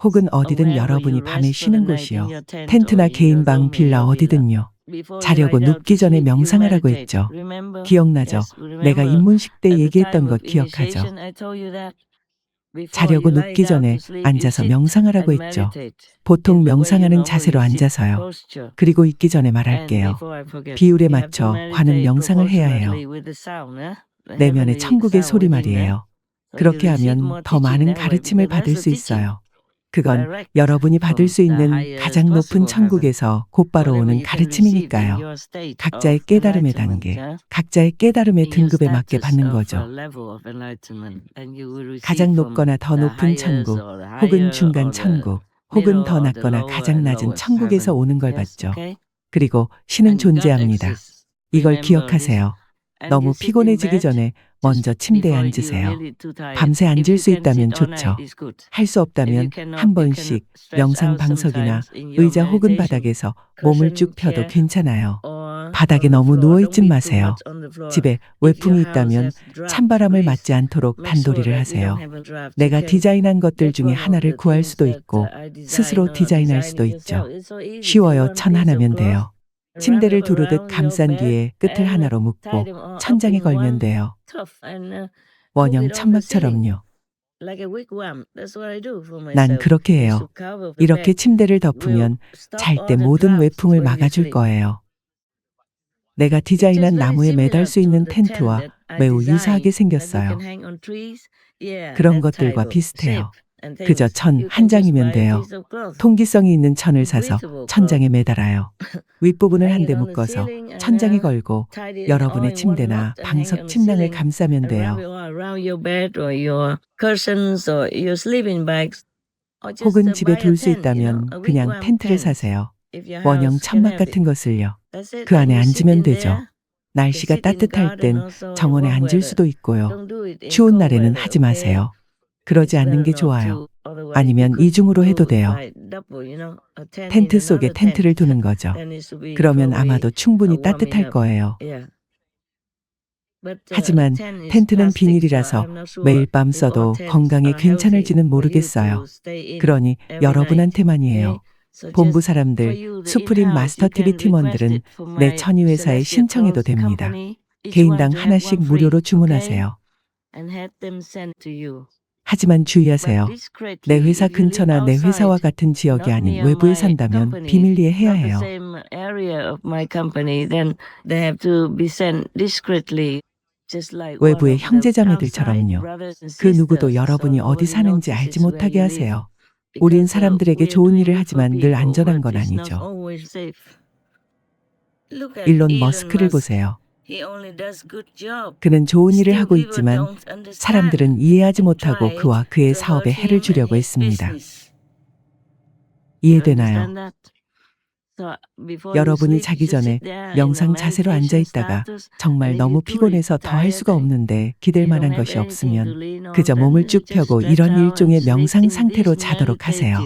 혹은 어디든 여러분이 밤에 쉬는 곳이요. 텐트나 개인 방, 빌라 어디든요. 자려고 눕기 전에 명상하라고 했죠. 기억나죠? 내가 입문식 때 얘기했던 것 기억하죠? 자려고 눕기 전에 앉아서 명상하라고 했죠. 보통 명상하는 자세로 앉아서요. 그리고 있기 전에 말할게요. 비율에 맞춰 관음 명상을 해야 해요. 내면의 천국의 소리 말이에요. 그렇게 하면 더 많은 가르침을 받을 수 있어요. 그건 여러분이 받을 수 있는 가장 높은 천국에서 곧바로 오는 가르침이니까요. 각자의 깨달음의 단계, 각자의 깨달음의 등급에 맞게 받는 거죠. 가장 높거나 더 높은 천국, 혹은 중간 천국, 혹은 더 낮거나 가장 낮은 천국에서 오는 걸 받죠. 그리고 신은 존재합니다. 이걸 기억하세요. 너무 피곤해지기 전에 먼저 침대에 앉으세요. 밤새 앉을 수 있다면 좋죠. 할 수 없다면 한 번씩 명상 방석이나 의자 혹은 바닥에서 몸을 쭉 펴도 괜찮아요. 바닥에 너무 누워있진 마세요. 집에 외풍이 있다면 찬바람을 맞지 않도록 단도리를 하세요. 내가 디자인한 것들 중에 하나를 구할 수도 있고 스스로 디자인할 수도 있죠. 쉬워요. 천 하나면 돼요. 침대를 두르듯 감싼 뒤에 끝을 하나로 묶고 천장에 걸면 돼요. 원형 천막처럼요. 난 그렇게 해요. 이렇게 침대를 덮으면 잘 때 모든 외풍을 막아줄 거예요. 내가 디자인한 나무에 매달 수 있는 텐트와 매우 유사하게 생겼어요. 그런 것들과 비슷해요. 그저 천 한 장이면 돼요. 통기성이 있는 천을 사서 천장에 매달아요. 윗부분을 한데 묶어서 천장에 걸고 여러분의 침대나 방석 침낭을 감싸면 돼요. 혹은 집에 둘 수 있다면 그냥 텐트를 사세요. 원형 천막 같은 것을요. 그 안에 앉으면 되죠. 날씨가 따뜻할 땐 정원에 앉을 수도 있고요. 추운 날에는 하지 마세요. 그러지 않는 게 좋아요. 아니면 이중으로 해도 돼요. 텐트 속에 텐트를 두는 거죠. 그러면 아마도 충분히 따뜻할 거예요. 하지만 텐트는 비닐이라서 매일 밤 써도 건강에 괜찮을지는 모르겠어요. 그러니 여러분한테만이에요. 본부 사람들, 수프림 마스터 TV 팀원들은 내 천의회사에 신청해도 됩니다. 개인당 하나씩 무료로 주문하세요. 하지만 주의하세요. 내 회사 근처나 내 회사와 같은 지역이 아닌 외부에 산다면 비밀리에 해야 해요. 외부의 형제자매들처럼요. 그 누구도 여러분이 어디 사는지 알지 못하게 하세요. 우린 사람들에게 좋은 일을 하지만 늘 안전한 건 아니죠. 일론 머스크를 보세요. 그는 좋은 일을 하고 있지만 사람들은 이해하지 못하고 그와 그의 사업에 해를 주려고 했습니다. 이해되나요? 여러분이 자기 전에 명상 자세로 앉아 있다가 정말 너무 피곤해서 더 할 수가 없는데 기댈 만한 것이 없으면 그저 몸을 쭉 펴고 이런 일종의 명상 상태로 자도록 하세요.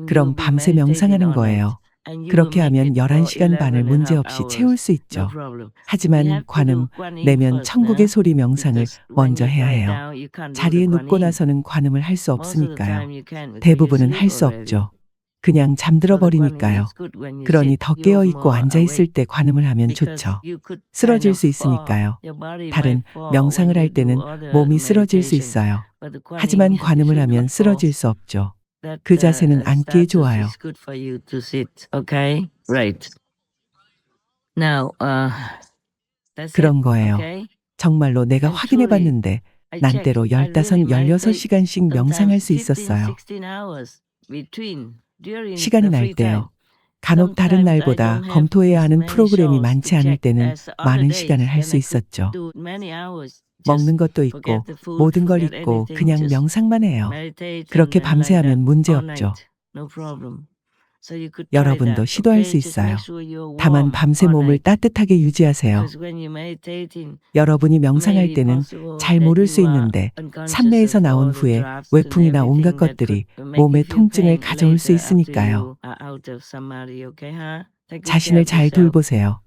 그럼 밤새 명상하는 거예요. 그렇게 하면 11시간 반을 문제없이 채울 수 있죠. 하지만 관음, 내면 천국의 소리 명상을 먼저 해야 해요. 자리에 눕고 나서는 관음을 할 수 없으니까요. 대부분은 할 수 없죠. 그냥 잠들어 버리니까요. 그러니 더 깨어있고 앉아있을 때 관음을 하면 좋죠. 쓰러질 수 있으니까요. 다른 명상을 할 때는 몸이 쓰러질 수 있어요. 하지만 관음을 하면 쓰러질 수 없죠. 그 자세는 앉기에 좋아요. Now, that's 그런 it, 거예요. okay? 정말로 내가 And 확인해 truly, 봤는데 I 난 checked. 때로 I really 15, meditate 16시간씩 명상할 수 있었어요. 16 hours during 시간이 the 날 free time. 때요. 간혹 다른 Sometimes I 날보다 don't have 검토해야 하는 many 프로그램이 shows 많지 to 않을 check 때는 as other 많은 days 시간을 할 when 수 I could 있었죠. do many hours. 먹는 Just 것도 forget 있고 the food, 모든 걸 forget 잊고 anything, 그냥 just 명상만 해요. meditate 그렇게 and like 밤새 하면 that 문제 all 없죠. night. No problem. So you could try 여러분도 that, 시도할 수 okay? Just make 있어요. sure you're 다만 warm 밤새 all 몸을 night. 따뜻하게 유지하세요. Because when you're meditating, 여러분이 명상할 maybe 때는 possible 잘 that 모를 you 수 are 있는데 unconscious 산매에서 of 나온 all the 후에 drafts and 외풍이나 온갖 everything that 것들이 could make 몸에 you feel 통증을 pain 가져올 수 later after 있으니까요. you are out of samadhi, okay, huh? Take good care 자신을 of 잘 yourself. 돌보세요.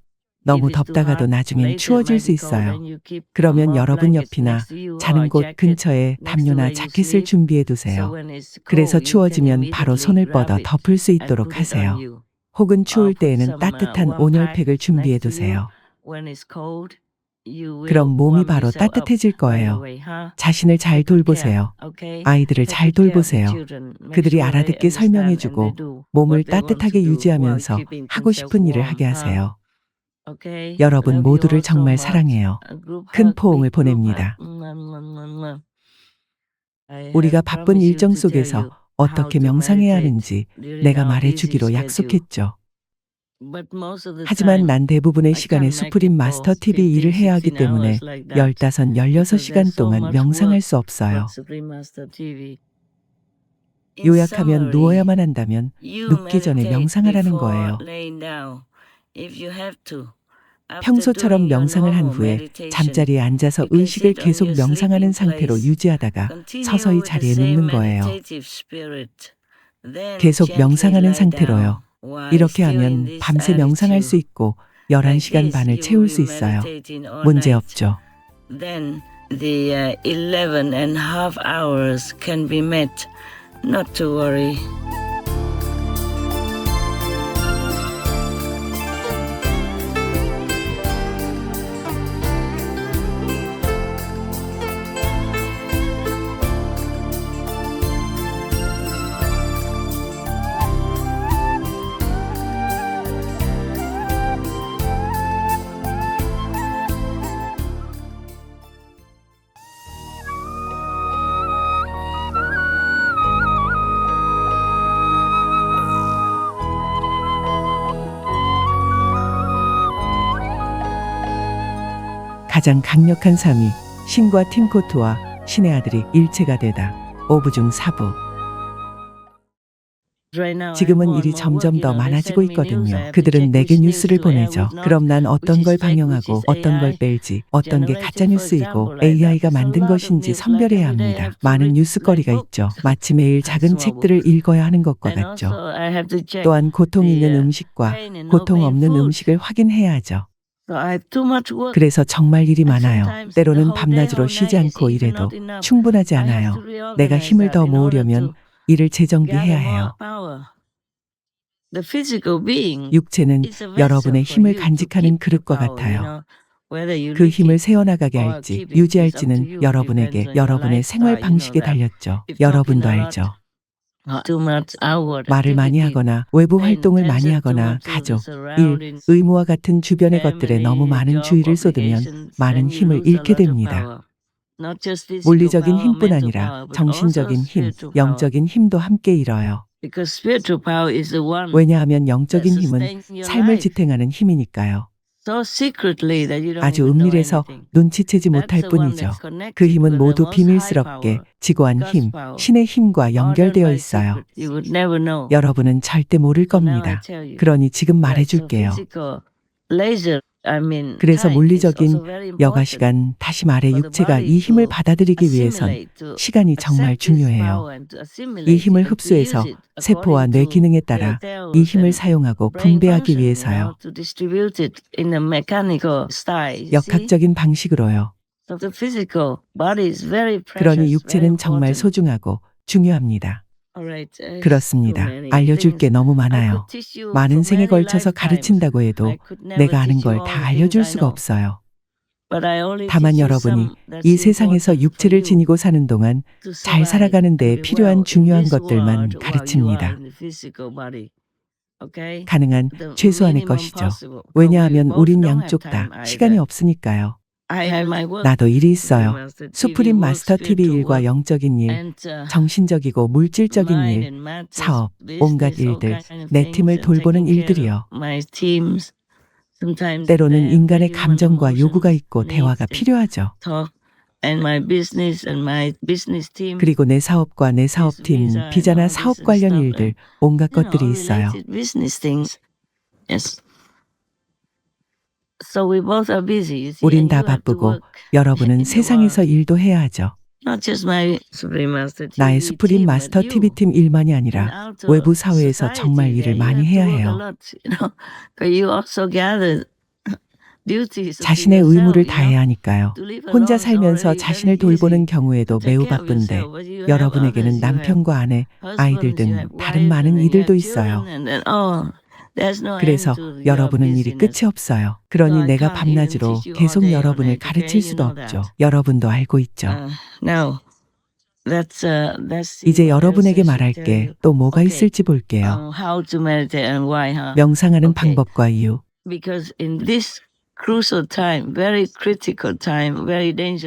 너무 If it's too 덥다가도 hot, 나중엔 later it 추워질 might 수 be cold, 있어요. then you keep 그러면 more 여러분 blankets 옆이나 next to you or 자는 a 곳 jacket 근처에 next to 담요나 where you 자켓을 sleep. 준비해 So 두세요. when it's 그래서 cold, you can 추워지면 바로 immediately 손을 grab 뻗어 it 덮을 수 and 있도록 put it on 하세요. you. 혹은 Or 추울 put 때에는 some 따뜻한 warm pack 온열팩을 준비해 next to you. 두세요. When it's cold, you will 그럼 몸이 warm 바로 yourself up 따뜻해질 right 거예요. away, huh? 자신을 잘 Take good care, 돌보세요. okay? 아이들을 Take 잘 good care of the 돌보세요. children. Make 그들이 sure they 알아듣게 understand and they 설명해주고 do 몸을 what they want to 따뜻하게 do while 유지하면서 keeping 하고 themselves 싶은 일을 warm, 하게 huh? 하세요. Okay? 여러분 Love you 모두를 all so 정말 much. 사랑해요. A group 큰 hug, 포옹을 big group hug. 보냅니다. I 우리가 have 바쁜 promised you 일정 to tell 속에서 you how 어떻게 to 명상해야 meditate 하는지 during 내가 our busy 말해주기로 schedule. 약속했죠. But most of the 하지만 time, 난 대부분의 I 시간에 can't make 수프림 it for 마스터 TV 일을 15, 해야 하기 16 때문에 hours like that 15, because 16시간 there's so 동안 much 명상할 work 수 for 없어요. Supreme Master TV. In 요약하면 summary, 누워야만 한다면 you 눕기 전에 meditate 명상하라는 before 거예요. laying down, if you have to. After 평소처럼 doing your 명상을 한 normal 후에 meditation, 잠자리에 앉아서 you can 의식을 sit on 계속 your 명상하는 sleeping 상태로 place, 유지하다가 continue 서서히 with the 자리에 same 눕는 거예요. meditative spirit, then 계속 gently 명상하는 lie down 상태로요. while 이렇게 still in 하면 this 밤새 명상할 수 attitude. 있고 Like 11시간 this, 반을 you 채울 will 수 be 있어요. meditating all 문제 night. 없죠. Then the 11 and a half hours can be met. Not to worry. 가장 강력한 삶이 신과 팀코트와 신의 아들이 일체가 되다. 5부 중 4부. 지금은 일이 점점 더 많아지고 있거든요. 그들은 내게 뉴스를 보내죠. 그럼 난 어떤 걸 방영하고 어떤 걸 뺄지, 어떤 게 가짜뉴스이고 AI가 만든 것인지 선별해야 합니다. 많은 뉴스거리가 있죠. 마치 매일 작은 책들을 읽어야 하는 것과 같죠. 또한 고통 있는 음식과 고통 없는 음식을 확인해야 하죠. 그래서 정말 일이 많아요. 때로는 밤낮으로 쉬지 않고 일해도 충분하지 않아요. 내가 힘을 더 모으려면 일을 재정비해야 해요. 육체는 여러분의 힘을 간직하는 그릇과 같아요. 그 힘을 세워나가게 할지 유지할지는 여러분에게 여러분의 생활 방식에 달렸죠. 여러분도 알죠. 말을 많이 하거나 외부 활동을 많이 하거나 가족, 일, 의무와 같은 주변의 것들에 너무 많은 주의를 쏟으면 많은 힘을 잃게 됩니다. 물리적인 힘뿐 아니라 정신적인 힘, 영적인 힘도 함께 잃어요. 왜냐하면 영적인 힘은 삶을 지탱하는 힘이니까요. 아주 은밀해서 눈치채지 못할 뿐이죠. 그 힘은 모두 비밀스럽게 지고한 힘, 신의 힘과 연결되어 있어요. 여러분은 절대 모를 겁니다. 그러니 지금 말해줄게요. 그래서 물리적인 여가시간, 다시 말해 육체가 이 힘을 받아들이기 위해선 시간이 정말 중요해요. 이 힘을 흡수해서 세포와 뇌 기능에 따라 이 힘을 사용하고 분배하기 위해서요. 역학적인 방식으로요. 그러니 육체는 정말 소중하고 중요합니다. 그렇습니다. 알려줄 게 너무 많아요. 많은 생에 걸쳐서 가르친다고 해도 내가 아는 걸 다 알려줄 수가 없어요. 다만 여러분이 이 세상에서 육체를 지니고 사는 동안 잘 살아가는 데 필요한 중요한 것들만 가르칩니다. 가능한 최소한의 것이죠. 왜냐하면 우린 양쪽 다 시간이 없으니까요. 나도 일이 있어요. 수프림 마스터 TV 일과 영적인 일, 정신적이고 물질적인 일, 사업, 온갖 일들, 내 팀을 돌보는 일들이요. 때로는 인간의 감정과 요구가 있고 대화가 필요하죠. 그리고 내 사업과 내 사업팀, 비자나 사업 관련 일들, 온갖 것들이 있어요. 우린 다 바쁘고 여러분은 세상에서 일도 해야 하죠. 나의 수프림 마스터 TV팀 일만이 아니라 외부 사회에서 정말 일을 많이 해야 해요. 자신의 의무를 다해야 하니까요. 혼자 살면서 자신을 돌보는 경우에도 매우 바쁜데 여러분에게는 남편과 아내, 아이들 등 다른 많은 이들도 있어요. 그래서 여러분은 일이 끝이 없어요. 그러니 내가 밤낮으로 계속 여러분을 가르칠 수도 없죠. 여러분도 알고 있죠. 이제 여러분에게 말할 게 또 뭐가 있을지 볼게요. 명상하는 방법과 이유.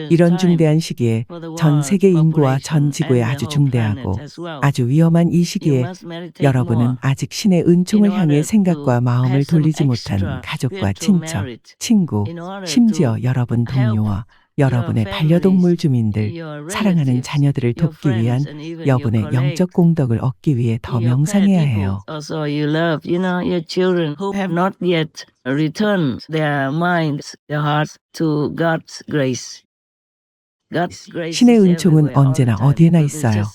이런 중대한 시기에 전 세계 인구와 전 지구에 아주 중대하고 아주 위험한 이 시기에 여러분은 아직 신의 은총을 향해 생각과 마음을 돌리지 못한 가족과 친척, 친구, 심지어 여러분 동료와 여러분의 반려동물 주민들, 사랑하는 자녀들을 돕기 위한 여분의 영적 공덕을 얻기 위해 더 명상해야 해요. 신의 은총은 언제나 어디에나 있어요.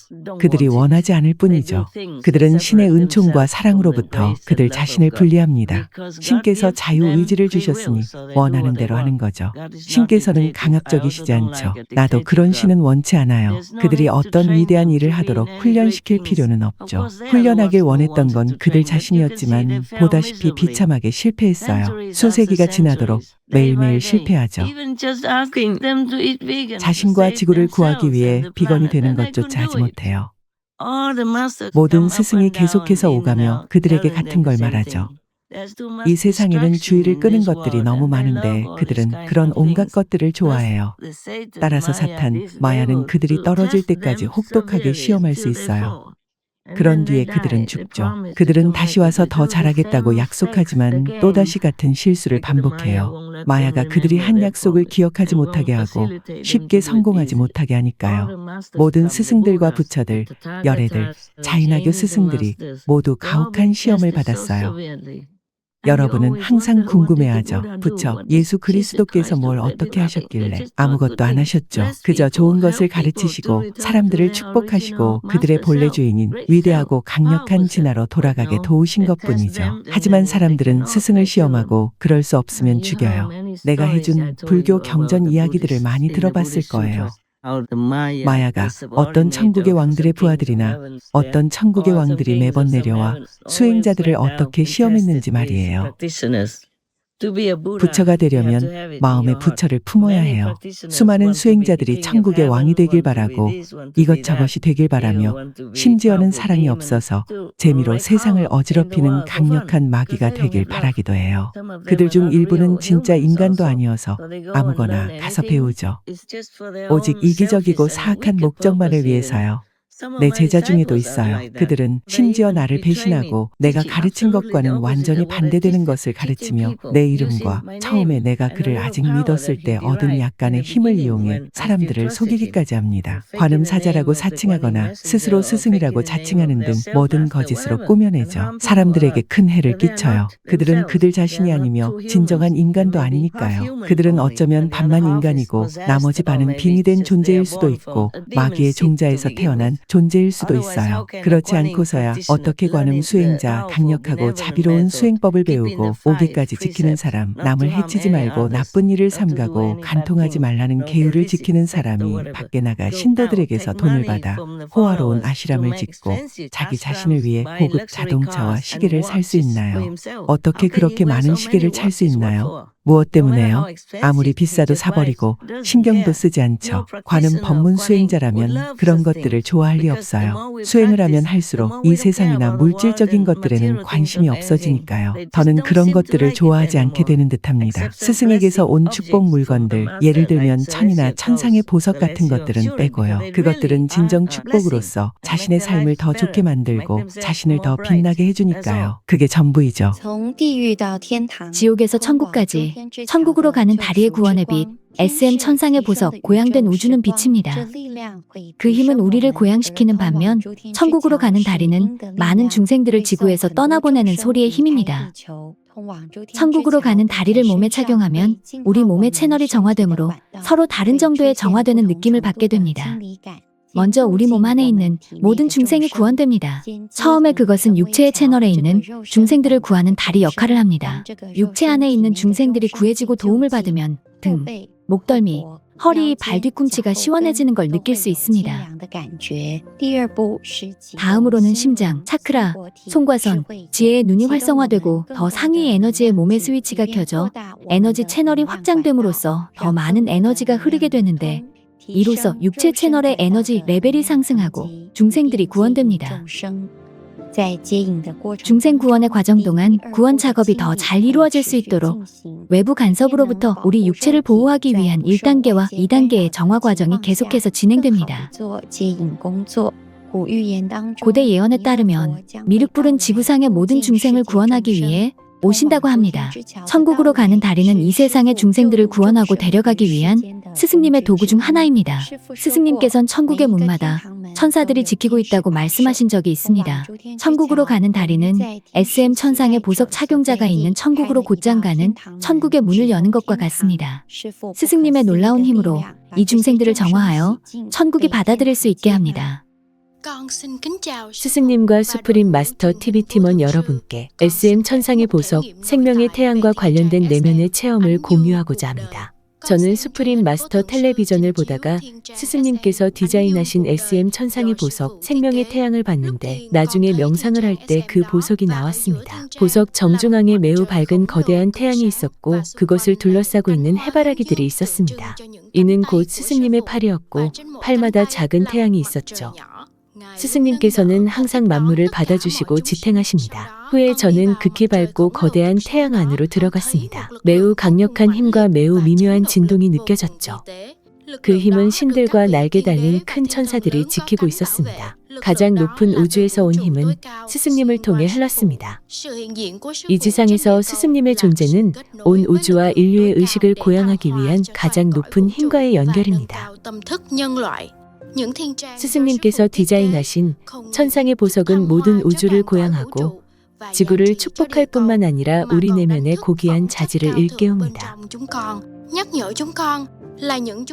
그들이 원하지 않을 뿐이죠. 그들은 신의 은총과 사랑으로부터 그들 자신을 분리합니다. 신께서 자유의지를 주셨으니 원하는 대로 하는 거죠. 신께서는 강압적이시지 않죠. 나도 그런 신은 원치 않아요. 그들이 어떤 위대한 일을 하도록 훈련시킬 필요는 없죠. 훈련하길 원했던 건 그들 자신이었지만 보다시피 비참하게 실패했어요. 수세기가 지나도록 매일매일 실패하죠. 자신과 지구를 구하기 위해 비건이 되는 것조차 하지 못해요. 모든 스승이 계속해서 오가며 그들에게 같은 걸 말하죠. 이 세상에는 주의를 끄는 것들이 너무 많은데 그들은 그런 온갖 것들을 좋아해요. 따라서 사탄, 마야는 그들이 떨어질 때까지 혹독하게 시험할 수 있어요. 그런 뒤에 그들은 죽죠. 그들은 다시 와서 더 잘하겠다고 약속하지만 또다시 같은 실수를 반복해요. 마야가 그들이 한 약속을 기억하지 못하게 하고 쉽게 성공하지 못하게 하니까요. 모든 스승들과 부처들, 열애들, 자인하교 스승들이 모두 가혹한 시험을 받았어요. 여러분은 항상 궁금해하죠. 부처 예수 그리스도께서 뭘 어떻게 하셨길래 아무것도 안 하셨죠. 그저 좋은 것을 가르치시고 사람들을 축복하시고 그들의 본래 주인인 위대하고 강력한 진화로 돌아가게 도우신 것뿐이죠. 하지만 사람들은 스승을 시험하고 그럴 수 없으면 죽여요. 내가 해준 불교 경전 이야기들을 많이 들어봤을 거예요. 마야가 어떤 천국의 왕들의 부하들이나 어떤 천국의 왕들이 매번 내려와 수행자들을 어떻게 시험했는지 말이에요. 부처가 되려면 마음의 부처를 품어야 해요. 수많은 수행자들이 천국의 왕이 되길 바라고 이것저것이 되길 바라며 심지어는 사랑이 없어서 재미로 세상을 어지럽히는 강력한 마귀가 되길 바라기도 해요. 그들 중 일부는 진짜 인간도 아니어서 아무거나 가서 배우죠. 오직 이기적이고 사악한 목적만을 위해서요. 내 제자 중에도 있어요. 그들은 심지어 나를 배신하고 내가 가르친 것과는 완전히 반대되는 것을 가르치며 내 이름과 처음에 내가 그를 아직 믿었을 때 얻은 약간의 힘을 이용해 사람들을 속이기까지 합니다. 관음사자라고 사칭하거나 스스로 스승이라고 자칭하는 등 모든 거짓으로 꾸며내죠. 사람들에게 큰 해를 끼쳐요. 그들은 그들 자신이 아니며 진정한 인간도 아니니까요. 그들은 어쩌면 반만 인간이고 나머지 반은 빙이 된 존재일 수도 있고 마귀의 종자에서 태어난 존재일 수도 있어요. 그렇지 않고서야 어떻게 관음 수행자, 강력하고 자비로운 수행법을 배우고 오기까지 지키는 사람, 남을 해치지 말고 나쁜 일을 삼가고 간통하지 말라는 계율을 지키는 사람이 밖에 나가 신도들에게서 돈을 받아 호화로운 아시람을 짓고 자기 자신을 위해 고급 자동차와 시계를 살 수 있나요? 어떻게 그렇게 많은 시계를 찰 수 있나요? 무엇 때문에요? 아무리 비싸도 사버리고 신경도 쓰지 않죠. 관은 법문 수행자라면 그런 것들을 좋아할 리 없어요. 수행을 하면 할수록 이 세상이나 물질적인 것들에는 관심이 없어지니까요. 더는 그런 것들을 좋아하지 않게 되는 듯합니다. 스승에게서 온 축복 물건들, 예를 들면 천이나 천상의 보석 같은 것들은 빼고요. 그것들은 진정 축복으로서 자신의 삶을 더 좋게 만들고 자신을 더 빛나게 해주니까요. 그게 전부이죠. 지옥에서 천국까지, 천국으로 가는 다리의 구원의 빛, SM 천상의 보석, 고양된 우주는 빛입니다. 그 힘은 우리를 고양시키는 반면 천국으로 가는 다리는 많은 중생들을 지구에서 떠나보내는 소리의 힘입니다. 천국으로 가는 다리를 몸에 착용하면 우리 몸의 채널이 정화되므로 서로 다른 정도의 정화되는 느낌을 받게 됩니다. 먼저 우리 몸 안에 있는 모든 중생이 구원됩니다. 처음에 그것은 육체의 채널에 있는 중생들을 구하는 다리 역할을 합니다. 육체 안에 있는 중생들이 구해지고 도움을 받으면 등, 목덜미, 허리, 발 뒤꿈치가 시원해지는 걸 느낄 수 있습니다. 다음으로는 심장, 차크라, 송과선, 지혜의 눈이 활성화되고 더 상위 에너지의 몸의 스위치가 켜져 에너지 채널이 확장됨으로써 더 많은 에너지가 흐르게 되는데 이로써 육체 채널의 에너지 레벨이 상승하고 중생들이 구원됩니다. 중생 구원의 과정 동안 구원 작업이 더 잘 이루어질 수 있도록 외부 간섭으로부터 우리 육체를 보호하기 위한 1단계와 2단계의 정화 과정이 계속해서 진행됩니다. 고대 예언에 따르면 미륵불은 지구상의 모든 중생을 구원하기 위해 오신다고 합니다. 천국으로 가는 다리는 이 세상의 중생들을 구원하고 데려가기 위한 스승님의 도구 중 하나입니다. 스승님께선 천국의 문마다 천사들이 지키고 있다고 말씀하신 적이 있습니다. 천국으로 가는 다리는 SM 천상의 보석 착용자가 있는 천국으로 곧장 가는 천국의 문을 여는 것과 같습니다. 스승님의 놀라운 힘으로 이 중생들을 정화하여 천국이 받아들일 수 있게 합니다. 스승님과 수프림 마스터 TV 팀원 여러분께 SM 천상의 보석, 생명의 태양과 관련된 내면의 체험을 공유하고자 합니다. 저는 수프림 마스터 텔레비전을 보다가 스승님께서 디자인하신 SM 천상의 보석, 생명의 태양을 봤는데 나중에 명상을 할 때 그 보석이 나왔습니다. 보석 정중앙에 매우 밝은 거대한 태양이 있었고 그것을 둘러싸고 있는 해바라기들이 있었습니다. 이는 곧 스승님의 팔이었고 팔마다 작은 태양이 있었죠. 스승님께서는 항상 만물을 받아주시고 지탱하십니다. 후에 저는 극히 밝고 거대한 태양 안으로 들어갔습니다. 매우 강력한 힘과 매우 미묘한 진동이 느껴졌죠. 그 힘은 신들과 날개 달린 큰 천사들이 지키고 있었습니다. 가장 높은 우주에서 온 힘은 스승님을 통해 흘렀습니다. 이 지상에서 스승님의 존재는 온 우주와 인류의 의식을 고양하기 위한 가장 높은 힘과의 연결입니다. 스승님께서 디자인하신 천상의 보석은 모든 우주를 고양하고 지구를 축복할 뿐만 아니라 우리 내면의 고귀한 자질을 일깨웁니다.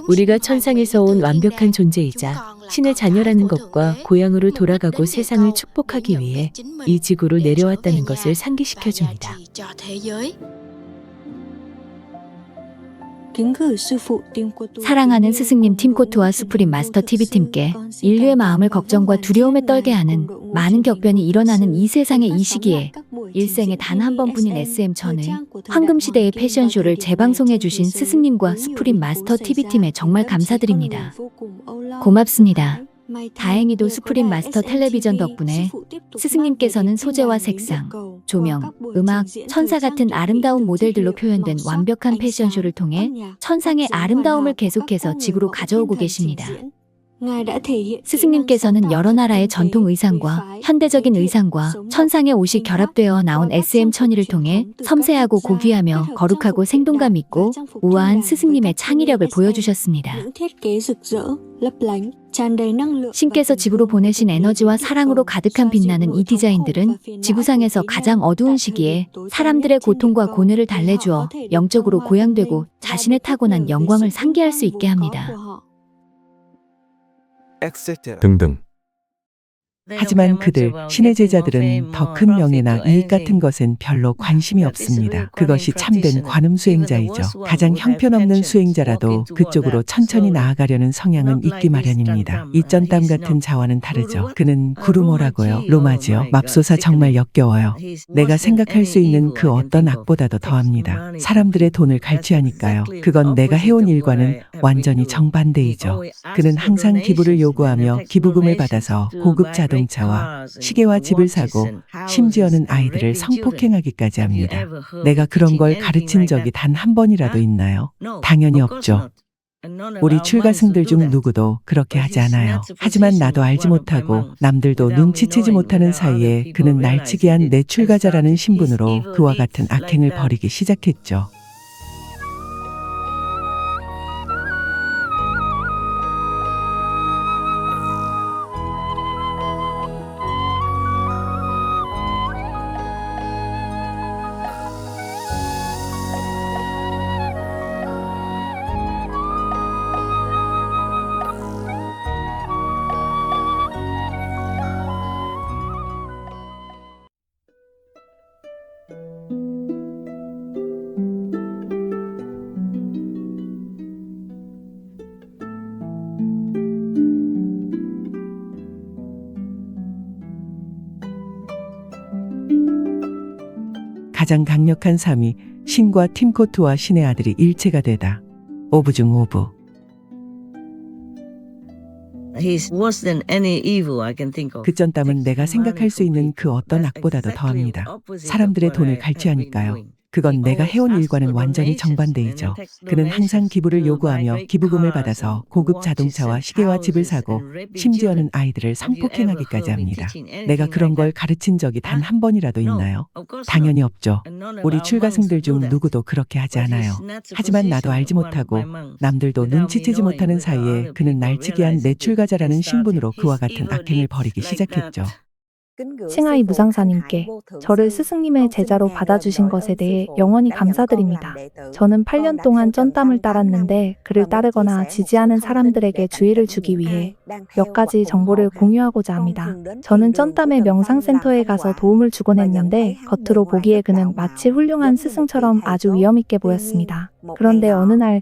우리가 천상에서 온 완벽한 존재이자 신의 자녀라는 것과 고향으로 돌아가고 세상을 축복하기 위해 이 지구로 내려왔다는 것을 상기시켜줍니다. 사랑하는 스승님 팀코트와 수프림 마스터 TV팀께 인류의 마음을 걱정과 두려움에 떨게 하는 많은 격변이 일어나는 이 세상의 이 시기에 일생에 단 한 번뿐인 SM 천의 황금시대의 패션쇼를 재방송해주신 스승님과 수프림 마스터 TV팀에 정말 감사드립니다. 고맙습니다. 다행히도 수프림 마스터 텔레비전 덕분에 스승님께서는 소재와 색상, 조명, 음악, 천사 같은 아름다운 모델들로 표현된 완벽한 패션쇼를 통해 천상의 아름다움을 계속해서 지구로 가져오고 계십니다. 스승님께서는 여러 나라의 전통 의상과 현대적인 의상과 천상의 옷이 결합되어 나온 SM 천이를 통해 섬세하고 고귀하며 거룩하고 생동감 있고 우아한 스승님의 창의력을 보여주셨습니다. 신께서 지구로 보내신 에너지와 사랑으로 가득한 빛나는 이 디자인들은 지구상에서 가장 어두운 시기에 사람들의 고통과 고뇌를 달래주어 영적으로 고양되고 자신의 타고난 영광을 상기할 수 있게 합니다. 등등. 하지만 그들, 신의 제자들은 더 큰 명예나 이익 같은 것엔 별로 관심이 없습니다. 그것이 참된 관음 수행자이죠. 가장 형편없는 수행자라도 그쪽으로 천천히 나아가려는 성향은 있기 마련입니다. 이 쩐땀 같은 자와는 다르죠. 그는 구루모라고요. 로마지요. 맙소사 정말 역겨워요. 내가 생각할 수 있는 그 어떤 악보다도 더합니다. 사람들의 돈을 갈취하니까요. 그건 내가 해온 일과는 완전히 정반대이죠. 그는 항상 기부를 요구하며 기부금을 받아서 고급 자동차와 시계와 집을 사고 심지어는 아이들을 성폭행하기까지 합니다. 내가 그런 걸 가르친 적이 단 한 번이라도 있나요? 당연히 없죠. 우리 출가승들 중 누구도 그렇게 하지 않아요. 하지만 나도 알지 못하고 남들도 눈치채지 못하는 사이에 그는 날치기한 내 출가자라는 신분으로 그와 같은 악행을 벌이기 시작했죠. 가장 강력한 삶이 신과 팀코트와 신의 아들이 일체가 되다. 오브 중 오브. 그 쩐땀은 내가 생각할 수 있는 그 어떤 악보다도 더합니다. 사람들의 돈을 갈취하니까요. 그건 내가 해온 일과는 완전히 정반대이죠. 그는 항상 기부를 요구하며 기부금을 받아서 고급 자동차와 시계와 집을 사고 심지어는 아이들을 성폭행하기까지 합니다. 내가 그런 걸 가르친 적이 단 한 번이라도 있나요? 당연히 없죠. 우리 출가승들 중 누구도 그렇게 하지 않아요. 하지만 나도 알지 못하고 남들도 눈치채지 못하는 사이에 그는 날치기한 내 출가자라는 신분으로 그와 같은 악행을 벌이기 시작했죠. 칭하이 무상사님께 저를 스승님의 제자로 받아주신 것에 대해 영원히 감사드립니다. 저는 8년 동안 쩐땀을 따랐는데 그를 따르거나 지지하는 사람들에게 주의를 주기 위해 몇 가지 정보를 공유하고자 합니다. 저는 쩐땀의 명상센터에 가서 도움을 주곤 했는데 겉으로 보기에 그는 마치 훌륭한 스승처럼 아주 위엄있게 보였습니다. 그런데 어느 날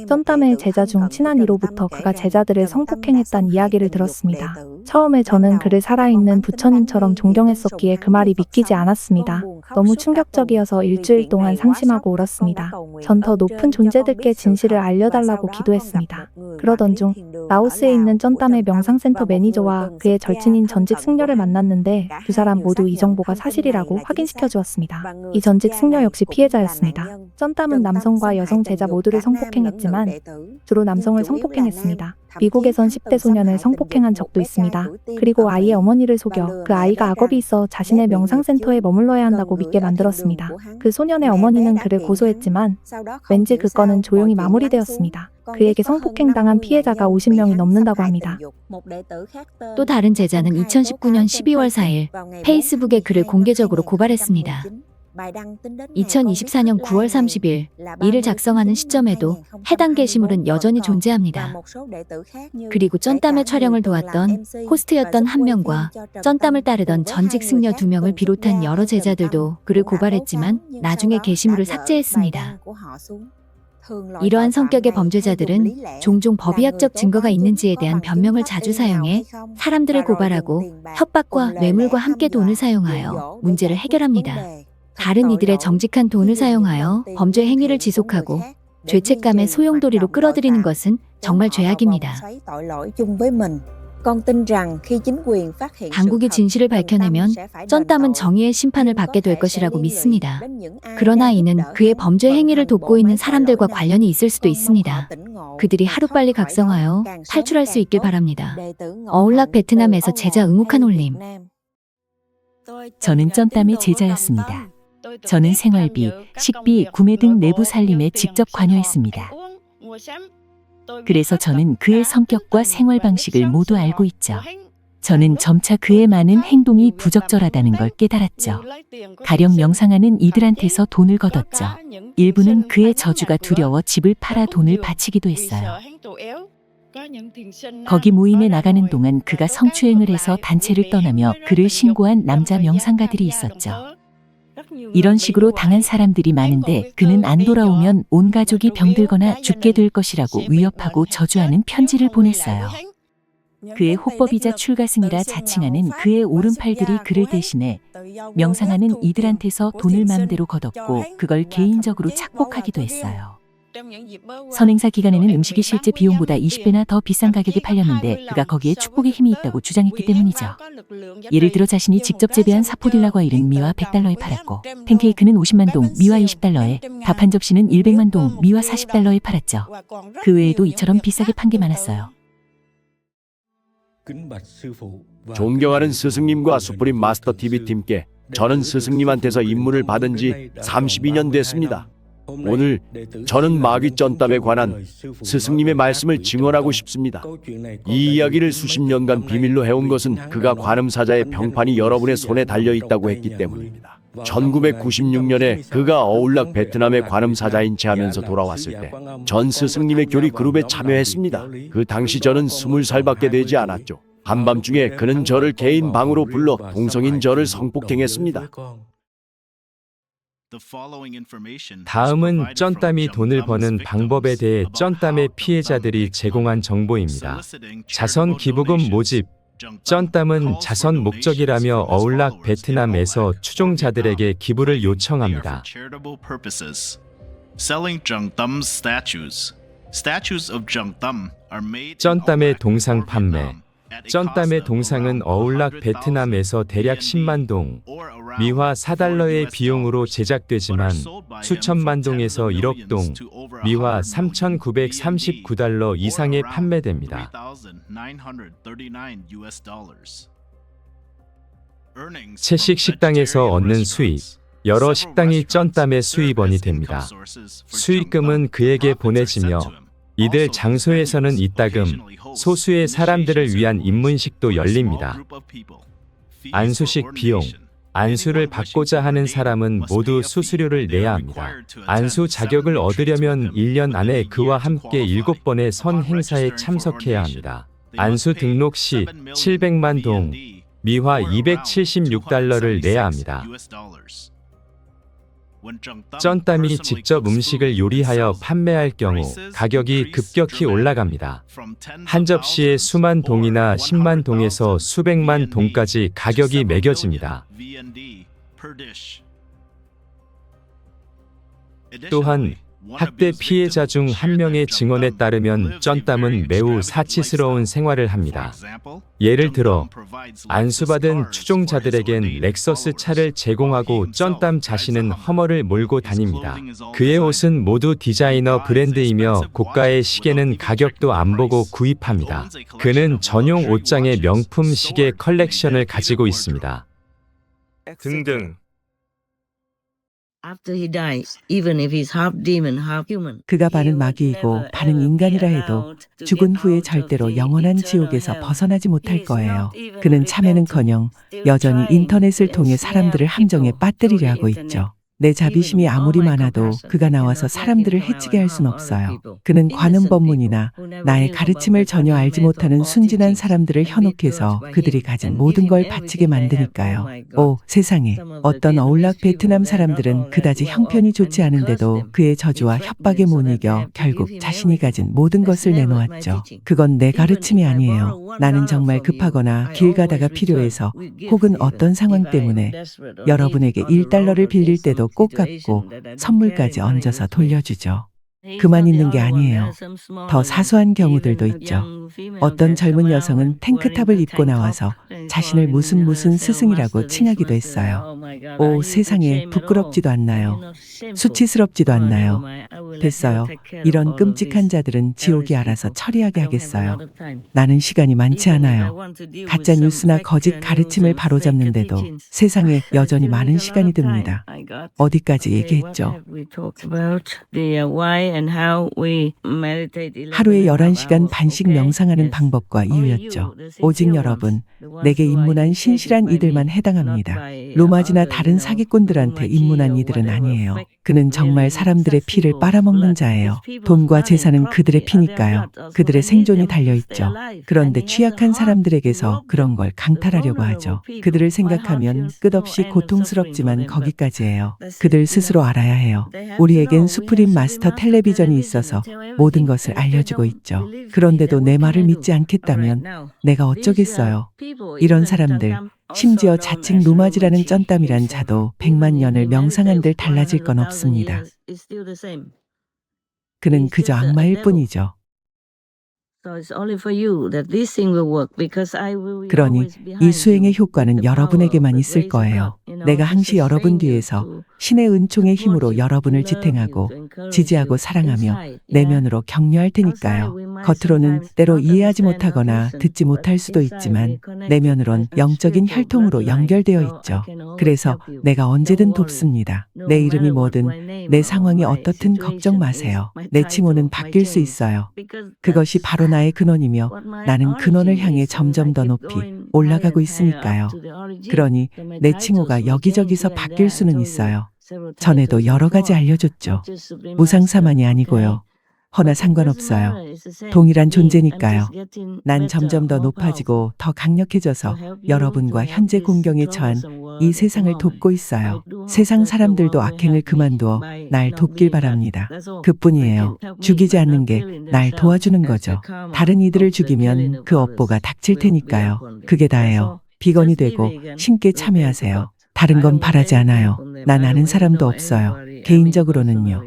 쩐땀의 제자 중 친한 이로부터 그가 제자들을 성폭행했다는 이야기를 들었습니다. 처음에 저는 그를 살아있는 부처님처럼 존경했었기에 그 말이 믿기지 않았습니다. 너무 충격적이어서 일주일 동안 상심하고 울었습니다. 전 더 높은 존재들께 진실을 알려달라고 기도했습니다. 그러던 중 라오스에 있는 쩐땀의 명상센터 매니저와 그의 절친인 전직 승려를 만났는데 두 사람 모두 이 정보가 사실이라고 확인시켜 주었습니다. 이 전직 승려 역시 피해자였습니다. 쩐땀은 남성과 여성 제자 모두를 성폭행했지만 주로 남성을 성폭행했습니다. 미국에선 10대 소년을 성폭행한 적도 있습니다. 그리고 아이의 어머니를 속여 그 아이가 악업이 있어 자신의 명상센터에 머물러야 한다고 믿게 만들었습니다. 그 소년의 어머니는 그를 고소했지만 왠지 그 건은 조용히 마무리되었습니다. 그에게 성폭행당한 피해자가 50명이 넘는다고 합니다. 또 다른 제자는 2019년 12월 4일 페이스북에 그를 공개적으로 고발했습니다. 2024년 9월 30일 이를 작성하는 시점에도 해당 게시물은 여전히 존재합니다. 그리고 쩐땀의 촬영을 도왔던 호스트였던 한 명과 쩐땀을 따르던 전직 승려 2명을 비롯한 여러 제자들도 그를 고발했지만 나중에 게시물을 삭제했습니다. 이러한 성격의 범죄자들은 종종 법의학적 증거가 있는지에 대한 변명을 자주 사용해 사람들을 고발하고 협박과 뇌물과 함께 돈을 사용하여 문제를 해결합니다. 다른 이들의 정직한 돈을 사용하여 범죄 행위를 지속하고 죄책감의 소용돌이로 끌어들이는 것은 정말 죄악입니다. 당국이 진실을 밝혀내면 쩐땀은 정의의 심판을 받게 될 것이라고 믿습니다. 그러나 이는 그의 범죄 행위를 돕고 있는 사람들과 관련이 있을 수도 있습니다. 그들이 하루빨리 각성하여 탈출할 수 있길 바랍니다. 어울락 베트남에서 제자 응욱한 올림. 저는 쩐땀의 제자였습니다. 저는 생활비, 식비, 구매 등 내부 살림에 직접 관여했습니다. 그래서 저는 그의 성격과 생활 방식을 모두 알고 있죠. 저는 점차 그의 많은 행동이 부적절하다는 걸 깨달았죠. 가령 명상하는 이들한테서 돈을 걷었죠. 일부는 그의 저주가 두려워 집을 팔아 돈을 바치기도 했어요. 거기 모임에 나가는 동안 그가 성추행을 해서 단체를 떠나며 그를 신고한 남자 명상가들이 있었죠. 이런 식으로 당한 사람들이 많은데 그는 안 돌아오면 온 가족이 병들거나 죽게 될 것이라고 위협하고 저주하는 편지를 보냈어요. 그의 호법이자 출가승이라 자칭하는 그의 오른팔들이 그를 대신해 명상하는 이들한테서 돈을 맘대로 걷었고 그걸 개인적으로 착복하기도 했어요. 선행사 기간에는 음식이 실제 비용보다 20배나 더 비싼 가격에 팔렸는데 그가 거기에 축복의 힘이 있다고 주장했기 때문이죠. 예를 들어 자신이 직접 재배한 사포딜라 과일은 미화 100달러에 팔았고 팬케이크는 50만 동 미화 20달러에 밥 한 접시는 100만 동 미화 40달러에 팔았죠. 그 외에도 이처럼 비싸게 판 게 많았어요. 존경하는 스승님과 수프림 마스터 TV 팀께 저는 스승님한테서 입문을 받은 지 32년 됐습니다. 오늘 저는 마귀 쩐땀에 관한 스승님의 말씀을 증언하고 싶습니다. 이 이야기를 수십 년간 비밀로 해온 것은 그가 관음사자의 평판이 여러분의 손에 달려있다고 했기 때문입니다. 1996년에 그가 어울락 베트남의 관음사자인 채 하면서 돌아왔을 때 전 스승님의 교리 그룹에 참여했습니다. 그 당시 저는 20살밖에 되지 않았죠. 한밤중에 그는 저를 개인 방으로 불러 동성인 저를 성폭행했습니다. 다음은 쩐땀이 돈을 버는 방법에 대해 쩐땀의 피해자들이 제공한 정보입니다. 자선 기부금 모집. 쩐땀은 자선 목적이라며 어울락 베트남에서 추종자들에게 기부를 요청합니다. 쩐땀의 동상 판매. 쩐땀의 동상은 어울락 베트남에서 대략 10만 동, 미화 4달러의 비용으로 제작되지만 수천만 동에서 1억 동, 미화 3,939달러 이상에 판매됩니다. 채식 식당에서 얻는 수익. 여러 식당이 쩐땀의 수입원이 됩니다. 수익금은 그에게 보내지며 이들 장소에서는 이따금 소수의 사람들을 위한 입문식도 열립니다. 안수식 비용. 안수를 받고자 하는 사람은 모두 수수료를 내야 합니다. 안수 자격을 얻으려면 1년 안에 그와 함께 7번의 선 행사에 참석해야 합니다. 안수 등록 시 700만 동, 미화 276달러를 내야 합니다. 쩐땀이 직접 음식을 요리하여 판매할 경우 가격이 급격히 올라갑니다. 한 접시에 수만 동이나 10만 동에서 수백만 동까지 가격이 매겨집니다. 또한 학대 피해자 중 한 명의 증언에 따르면 쩐땀은 매우 사치스러운 생활을 합니다. 예를 들어 안수받은 추종자들에겐 렉서스 차를 제공하고 쩐땀 자신은 허머를 몰고 다닙니다. 그의 옷은 모두 디자이너 브랜드이며 고가의 시계는 가격도 안 보고 구입합니다. 그는 전용 옷장에 명품 시계 컬렉션을 가지고 있습니다. 등등. 그가 반은 마귀이고 반은 인간이라 해도 죽은 후에 절대로 영원한 지옥에서 벗어나지 못할 거예요. 그는 참회는커녕 여전히 인터넷을 통해 사람들을 함정에 빠뜨리려 하고 있죠. 내 자비심이 아무리 많아도 그가 나와서 사람들을 해치게 할 순 없어요. 그는 관음 법문이나 나의 가르침을 전혀 알지 못하는 순진한 사람들을 현혹해서 그들이 가진 모든 걸 바치게 만드니까요. 오, 세상에. 어떤 어울락 베트남 사람들은 그다지 형편이 좋지 않은데도 그의 저주와 협박에 못 이겨 결국 자신이 가진 모든 것을 내놓았죠. 그건 내 가르침이 아니에요. 나는 정말 급하거나 길 가다가 필요해서 혹은 어떤 상황 때문에 여러분에게 1달러를 빌릴 때도 꼭 갚고 선물까지 얹어서 돌려주죠. 그만 있는 게 아니에요. 더 사소한 경우들도 있죠. 어떤 젊은 여성은 탱크탑을 입고 나와서 자신을 무슨 스승이라고 칭하기도 했어요. 오, 세상에. 부끄럽지도 않나요? 수치스럽지도 않나요? 됐어요. 이런 끔찍한 자들은 지옥이 알아서 처리하게 하겠어요. 나는 시간이 많지 않아요. 가짜 뉴스나 거짓 가르침을 바로잡는데도 세상에 여전히 많은 시간이 듭니다. 어디까지 얘기했죠? 하루에 11시간 반씩 명상하는 방법과 이유였죠. 오직 여러분, 내게 입문한 신실한 이들만 해당합니다. 로마지나 다른 사기꾼들한테 입문한 이들은 아니에요. 그는 정말 사람들의 피를 빨아먹 빨아먹는 자예요. 돈과 재산은 그들의 피니까요. 그들의 생존이 달려있죠. 그런데 취약한 사람들에게서 그런 걸 강탈하려고 하죠. 그들을 생각하면 끝없이 고통스럽지만 거기까지예요. 그들 스스로 알아야 해요. 우리에겐 수프림 마스터 텔레비전이 있어서 모든 것을 알려주고 있죠. 그런데도 내 말을 믿지 않겠다면 내가 어쩌겠어요. 이런 사람들, 심지어 자칭 루마지라는 쩐땀이란 자도 100만 년을 명상한들 달라질 건 없습니다. 그는 그저 악마일 뿐이죠. 그러니 이 수행의 효과는 여러분에게만 있을 거예요. 내가 항시 여러분 뒤에서 신의 은총의 힘으로 여러분을 지탱하고 지지하고 사랑하며 내면으로 격려할 테니까요. 겉으로는 때로 이해하지 못하거나 듣지 못할 수도 있지만 내면으론 영적인 혈통으로 연결되어 있죠. 그래서 내가 언제든 돕습니다. 내 이름이 뭐든 내 상황이 어떻든 걱정 마세요. 내 칭호는 바뀔 수 있어요. 그것이 바로 나의 근원이며 나는 근원을 향해 점점 더 높이 올라가고 있으니까요. 그러니 내 칭호가 여기저기서 바뀔 수는 있어요. 전에도 여러 가지 알려줬죠. 무상사만이 아니고요. 허나 상관없어요. 동일한 존재니까요. 난 점점 더 높아지고 더 강력해져서 여러분과 현재 공경에 처한 이 세상을 돕고 있어요. 세상 사람들도 악행을 그만두어 날 돕길 바랍니다. 그뿐이에요. 죽이지 않는 게 날 도와주는 거죠. 다른 이들을 죽이면 그 업보가 닥칠 테니까요. 그게 다예요. 비건이 되고 신께 참여하세요. 다른 건 바라지 않아요. 난 아는 사람도 없어요. 개인적으로는요.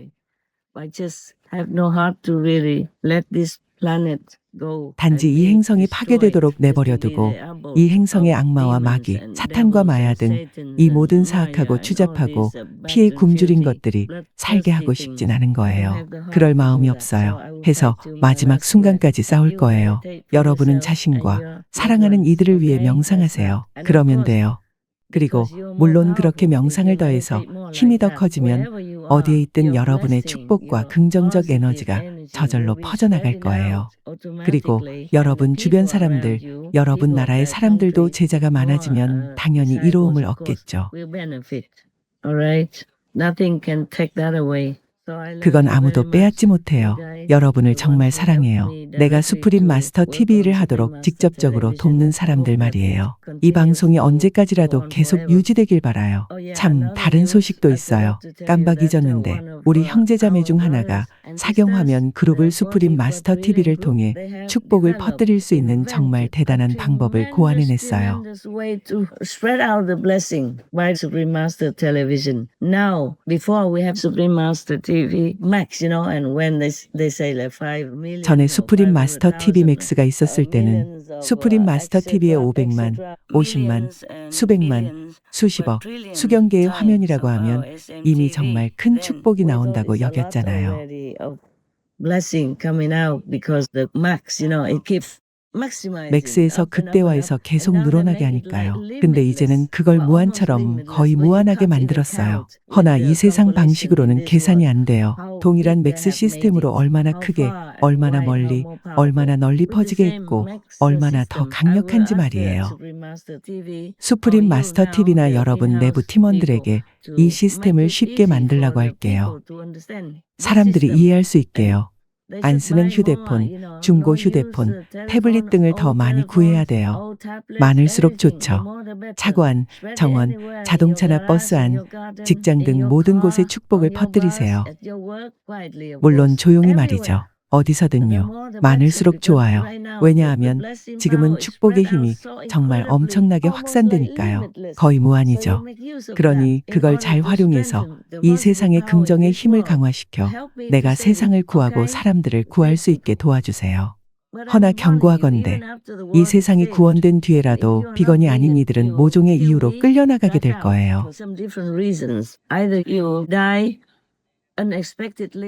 단지 이 행성이 파괴되도록 내버려두고 이 행성의 악마와 마귀, 사탄과 마야 등 이 모든 사악하고 추잡하고 피에 굶주린 것들이 살게 하고 싶진 않은 거예요. 그럴 마음이 없어요. 해서 마지막 순간까지 싸울 거예요. 여러분은 자신과 사랑하는 이들을 위해 명상하세요. 그러면 돼요. 그리고 물론 그렇게 명상을 더해서 힘이 더 커지면 어디에 있든 여러분의 축복과 긍정적 에너지가 저절로 퍼져나갈 거예요. 그리고 여러분 주변 사람들, 여러분 나라의 사람들도 제자가 많아지면 당연히 이로움을 얻겠죠. 그건 아무도 빼앗지 못해요. 여러분을 정말 사랑해요. 내가 수프림 마스터 TV를 하도록 직접적으로 돕는 사람들 말이에요. 이 방송이 언제까지라도 계속 유지되길 바라요. 참 다른 소식도 있어요. 깜빡 잊었는데 우리 형제자매 중 하나가 사경화면 그룹을 수프림 마스터 TV를 통해 축복을 퍼뜨릴 수 있는 정말 대단한 방법을 고안해냈어요. 전에 수프림 마스터 TV 맥스가 있었을 때는 수프림 마스터 TV에 500만, 50만, 수백만, 수십억, 수경 개의 화면이라고 하면 이미 정말 큰 축복이 나온다고 여겼잖아요. 맥스에서 극대화해서 계속 늘어나게 하니까요. 근데 이제는 그걸 무한처럼 거의 무한하게 만들었어요. 허나 이 세상 방식으로는 계산이 안 돼요. 동일한 맥스 시스템으로 얼마나 크게, 얼마나 멀리, 얼마나 널리 퍼지게 했고 얼마나 더 강력한지 말이에요. 수프림 마스터 TV나 여러분 내부 팀원들에게 이 시스템을 쉽게 만들라고 할게요. 사람들이 이해할 수 있게요. 안 쓰는 휴대폰, 중고 휴대폰, 태블릿 등을 더 많이 구해야 돼요. 많을수록 좋죠. 차고안, 정원, 자동차나 버스 안, 직장 등 모든 곳에 축복을 퍼뜨리세요. 물론 조용히 말이죠. 어디서든요. 많을수록 좋아요. 왜냐하면 지금은 축복의 힘이 정말 엄청나게 확산되니까요. 거의 무한이죠. 그러니 그걸 잘 활용해서 이 세상의 긍정의 힘을 강화시켜 내가 세상을 구하고 사람들을 구할 수 있게 도와주세요. 허나 경고하건대 이 세상이 구원된 뒤에라도 비건이 아닌 이들은 모종의 이유로 끌려나가게 될 거예요.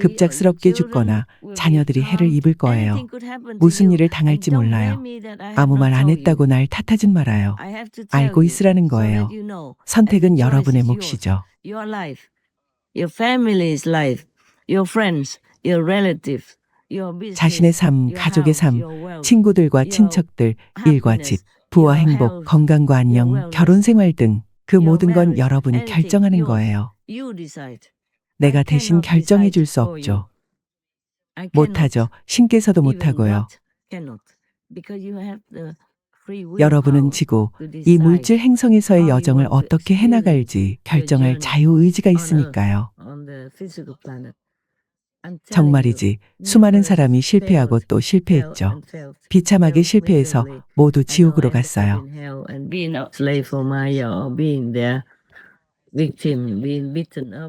급작스럽게 죽거나 자녀들이 해를 입을 거예요. 무슨 일을 당할지 몰라요. 아무 말 안 했다고 날 탓하진 말아요. 알고 있으라는 거예요. 선택은 여러분의 몫이죠. 자신의 삶, 가족의 삶, 친구들과 친척들, 일과 집, 부와 행복, 건강과 안녕, 결혼 생활 등 그 모든 건 여러분이 결정하는 거예요. 내가 대신 결정해 줄 수 없죠. 못하죠. 신께서도 못하고요. 여러분은 지구, 이 물질 행성에서의 여정을 어떻게 해나갈지 결정할 자유의지가 있으니까요. 정말이지 수많은 사람이 실패하고 또 실패했죠. 비참하게 실패해서 모두 지옥으로 갔어요.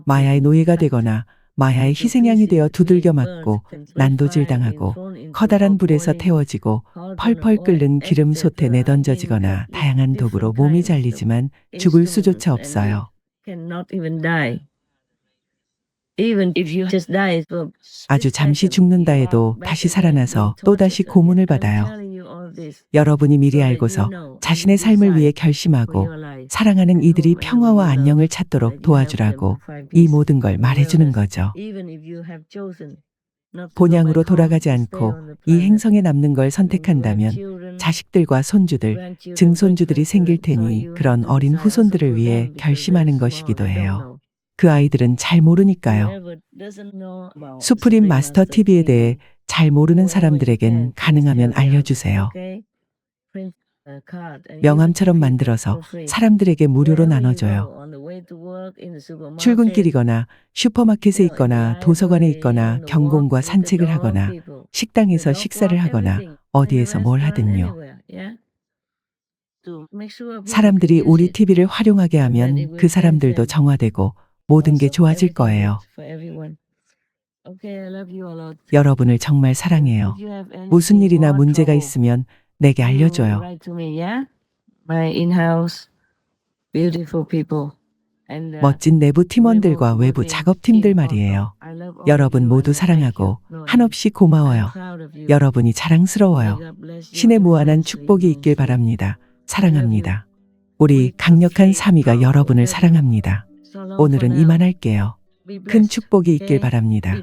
마야의 노예가 되거나 마야의 희생양이 되어 두들겨 맞고 난도질당하고 커다란 불에서 태워지고 펄펄 끓는 기름 솥에 내던져지거나 다양한 도구로 몸이 잘리지만 죽을 수조차 없어요. 아주 잠시 죽는다 해도 다시 살아나서 또다시 고문을 받아요. 여러분이 미리 알고서 자신의 삶을 위해 결심하고 사랑하는 이들이 평화와 안녕을 찾도록 도와주라고 이 모든 걸 말해주는 거죠. 본향으로 돌아가지 않고 이 행성에 남는 걸 선택한다면 자식들과 손주들, 증손주들이 생길 테니 그런 어린 후손들을 위해 결심하는 것이기도 해요. 그 아이들은 잘 모르니까요. 수프림 마스터 TV에 대해 잘 모르는 사람들에겐 가능하면 알려주세요. 명함처럼 만들어서 사람들에게 무료로 나눠줘요. 출근길이거나 슈퍼마켓에 있거나 도서관에 있거나 경공과 산책을 하거나 식당에서 식사를 하거나 어디에서 뭘 하든요. 사람들이 우리 TV를 활용하게 하면 그 사람들도 정화되고 모든 게 좋아질 거예요. 여러분을 정말 사랑해요. 무슨 일이나 문제가 있으면 내게 알려줘요. 멋진 내부 팀원들과 외부 작업팀들 말이에요. 여러분 모두 사랑하고 한없이 고마워요. 여러분이 자랑스러워요. 신의 무한한 축복이 있길 바랍니다. 사랑합니다. 우리 강력한 3위가 여러분을 사랑합니다. 오늘은 이만할게요. 큰 축복이 있길 바랍니다.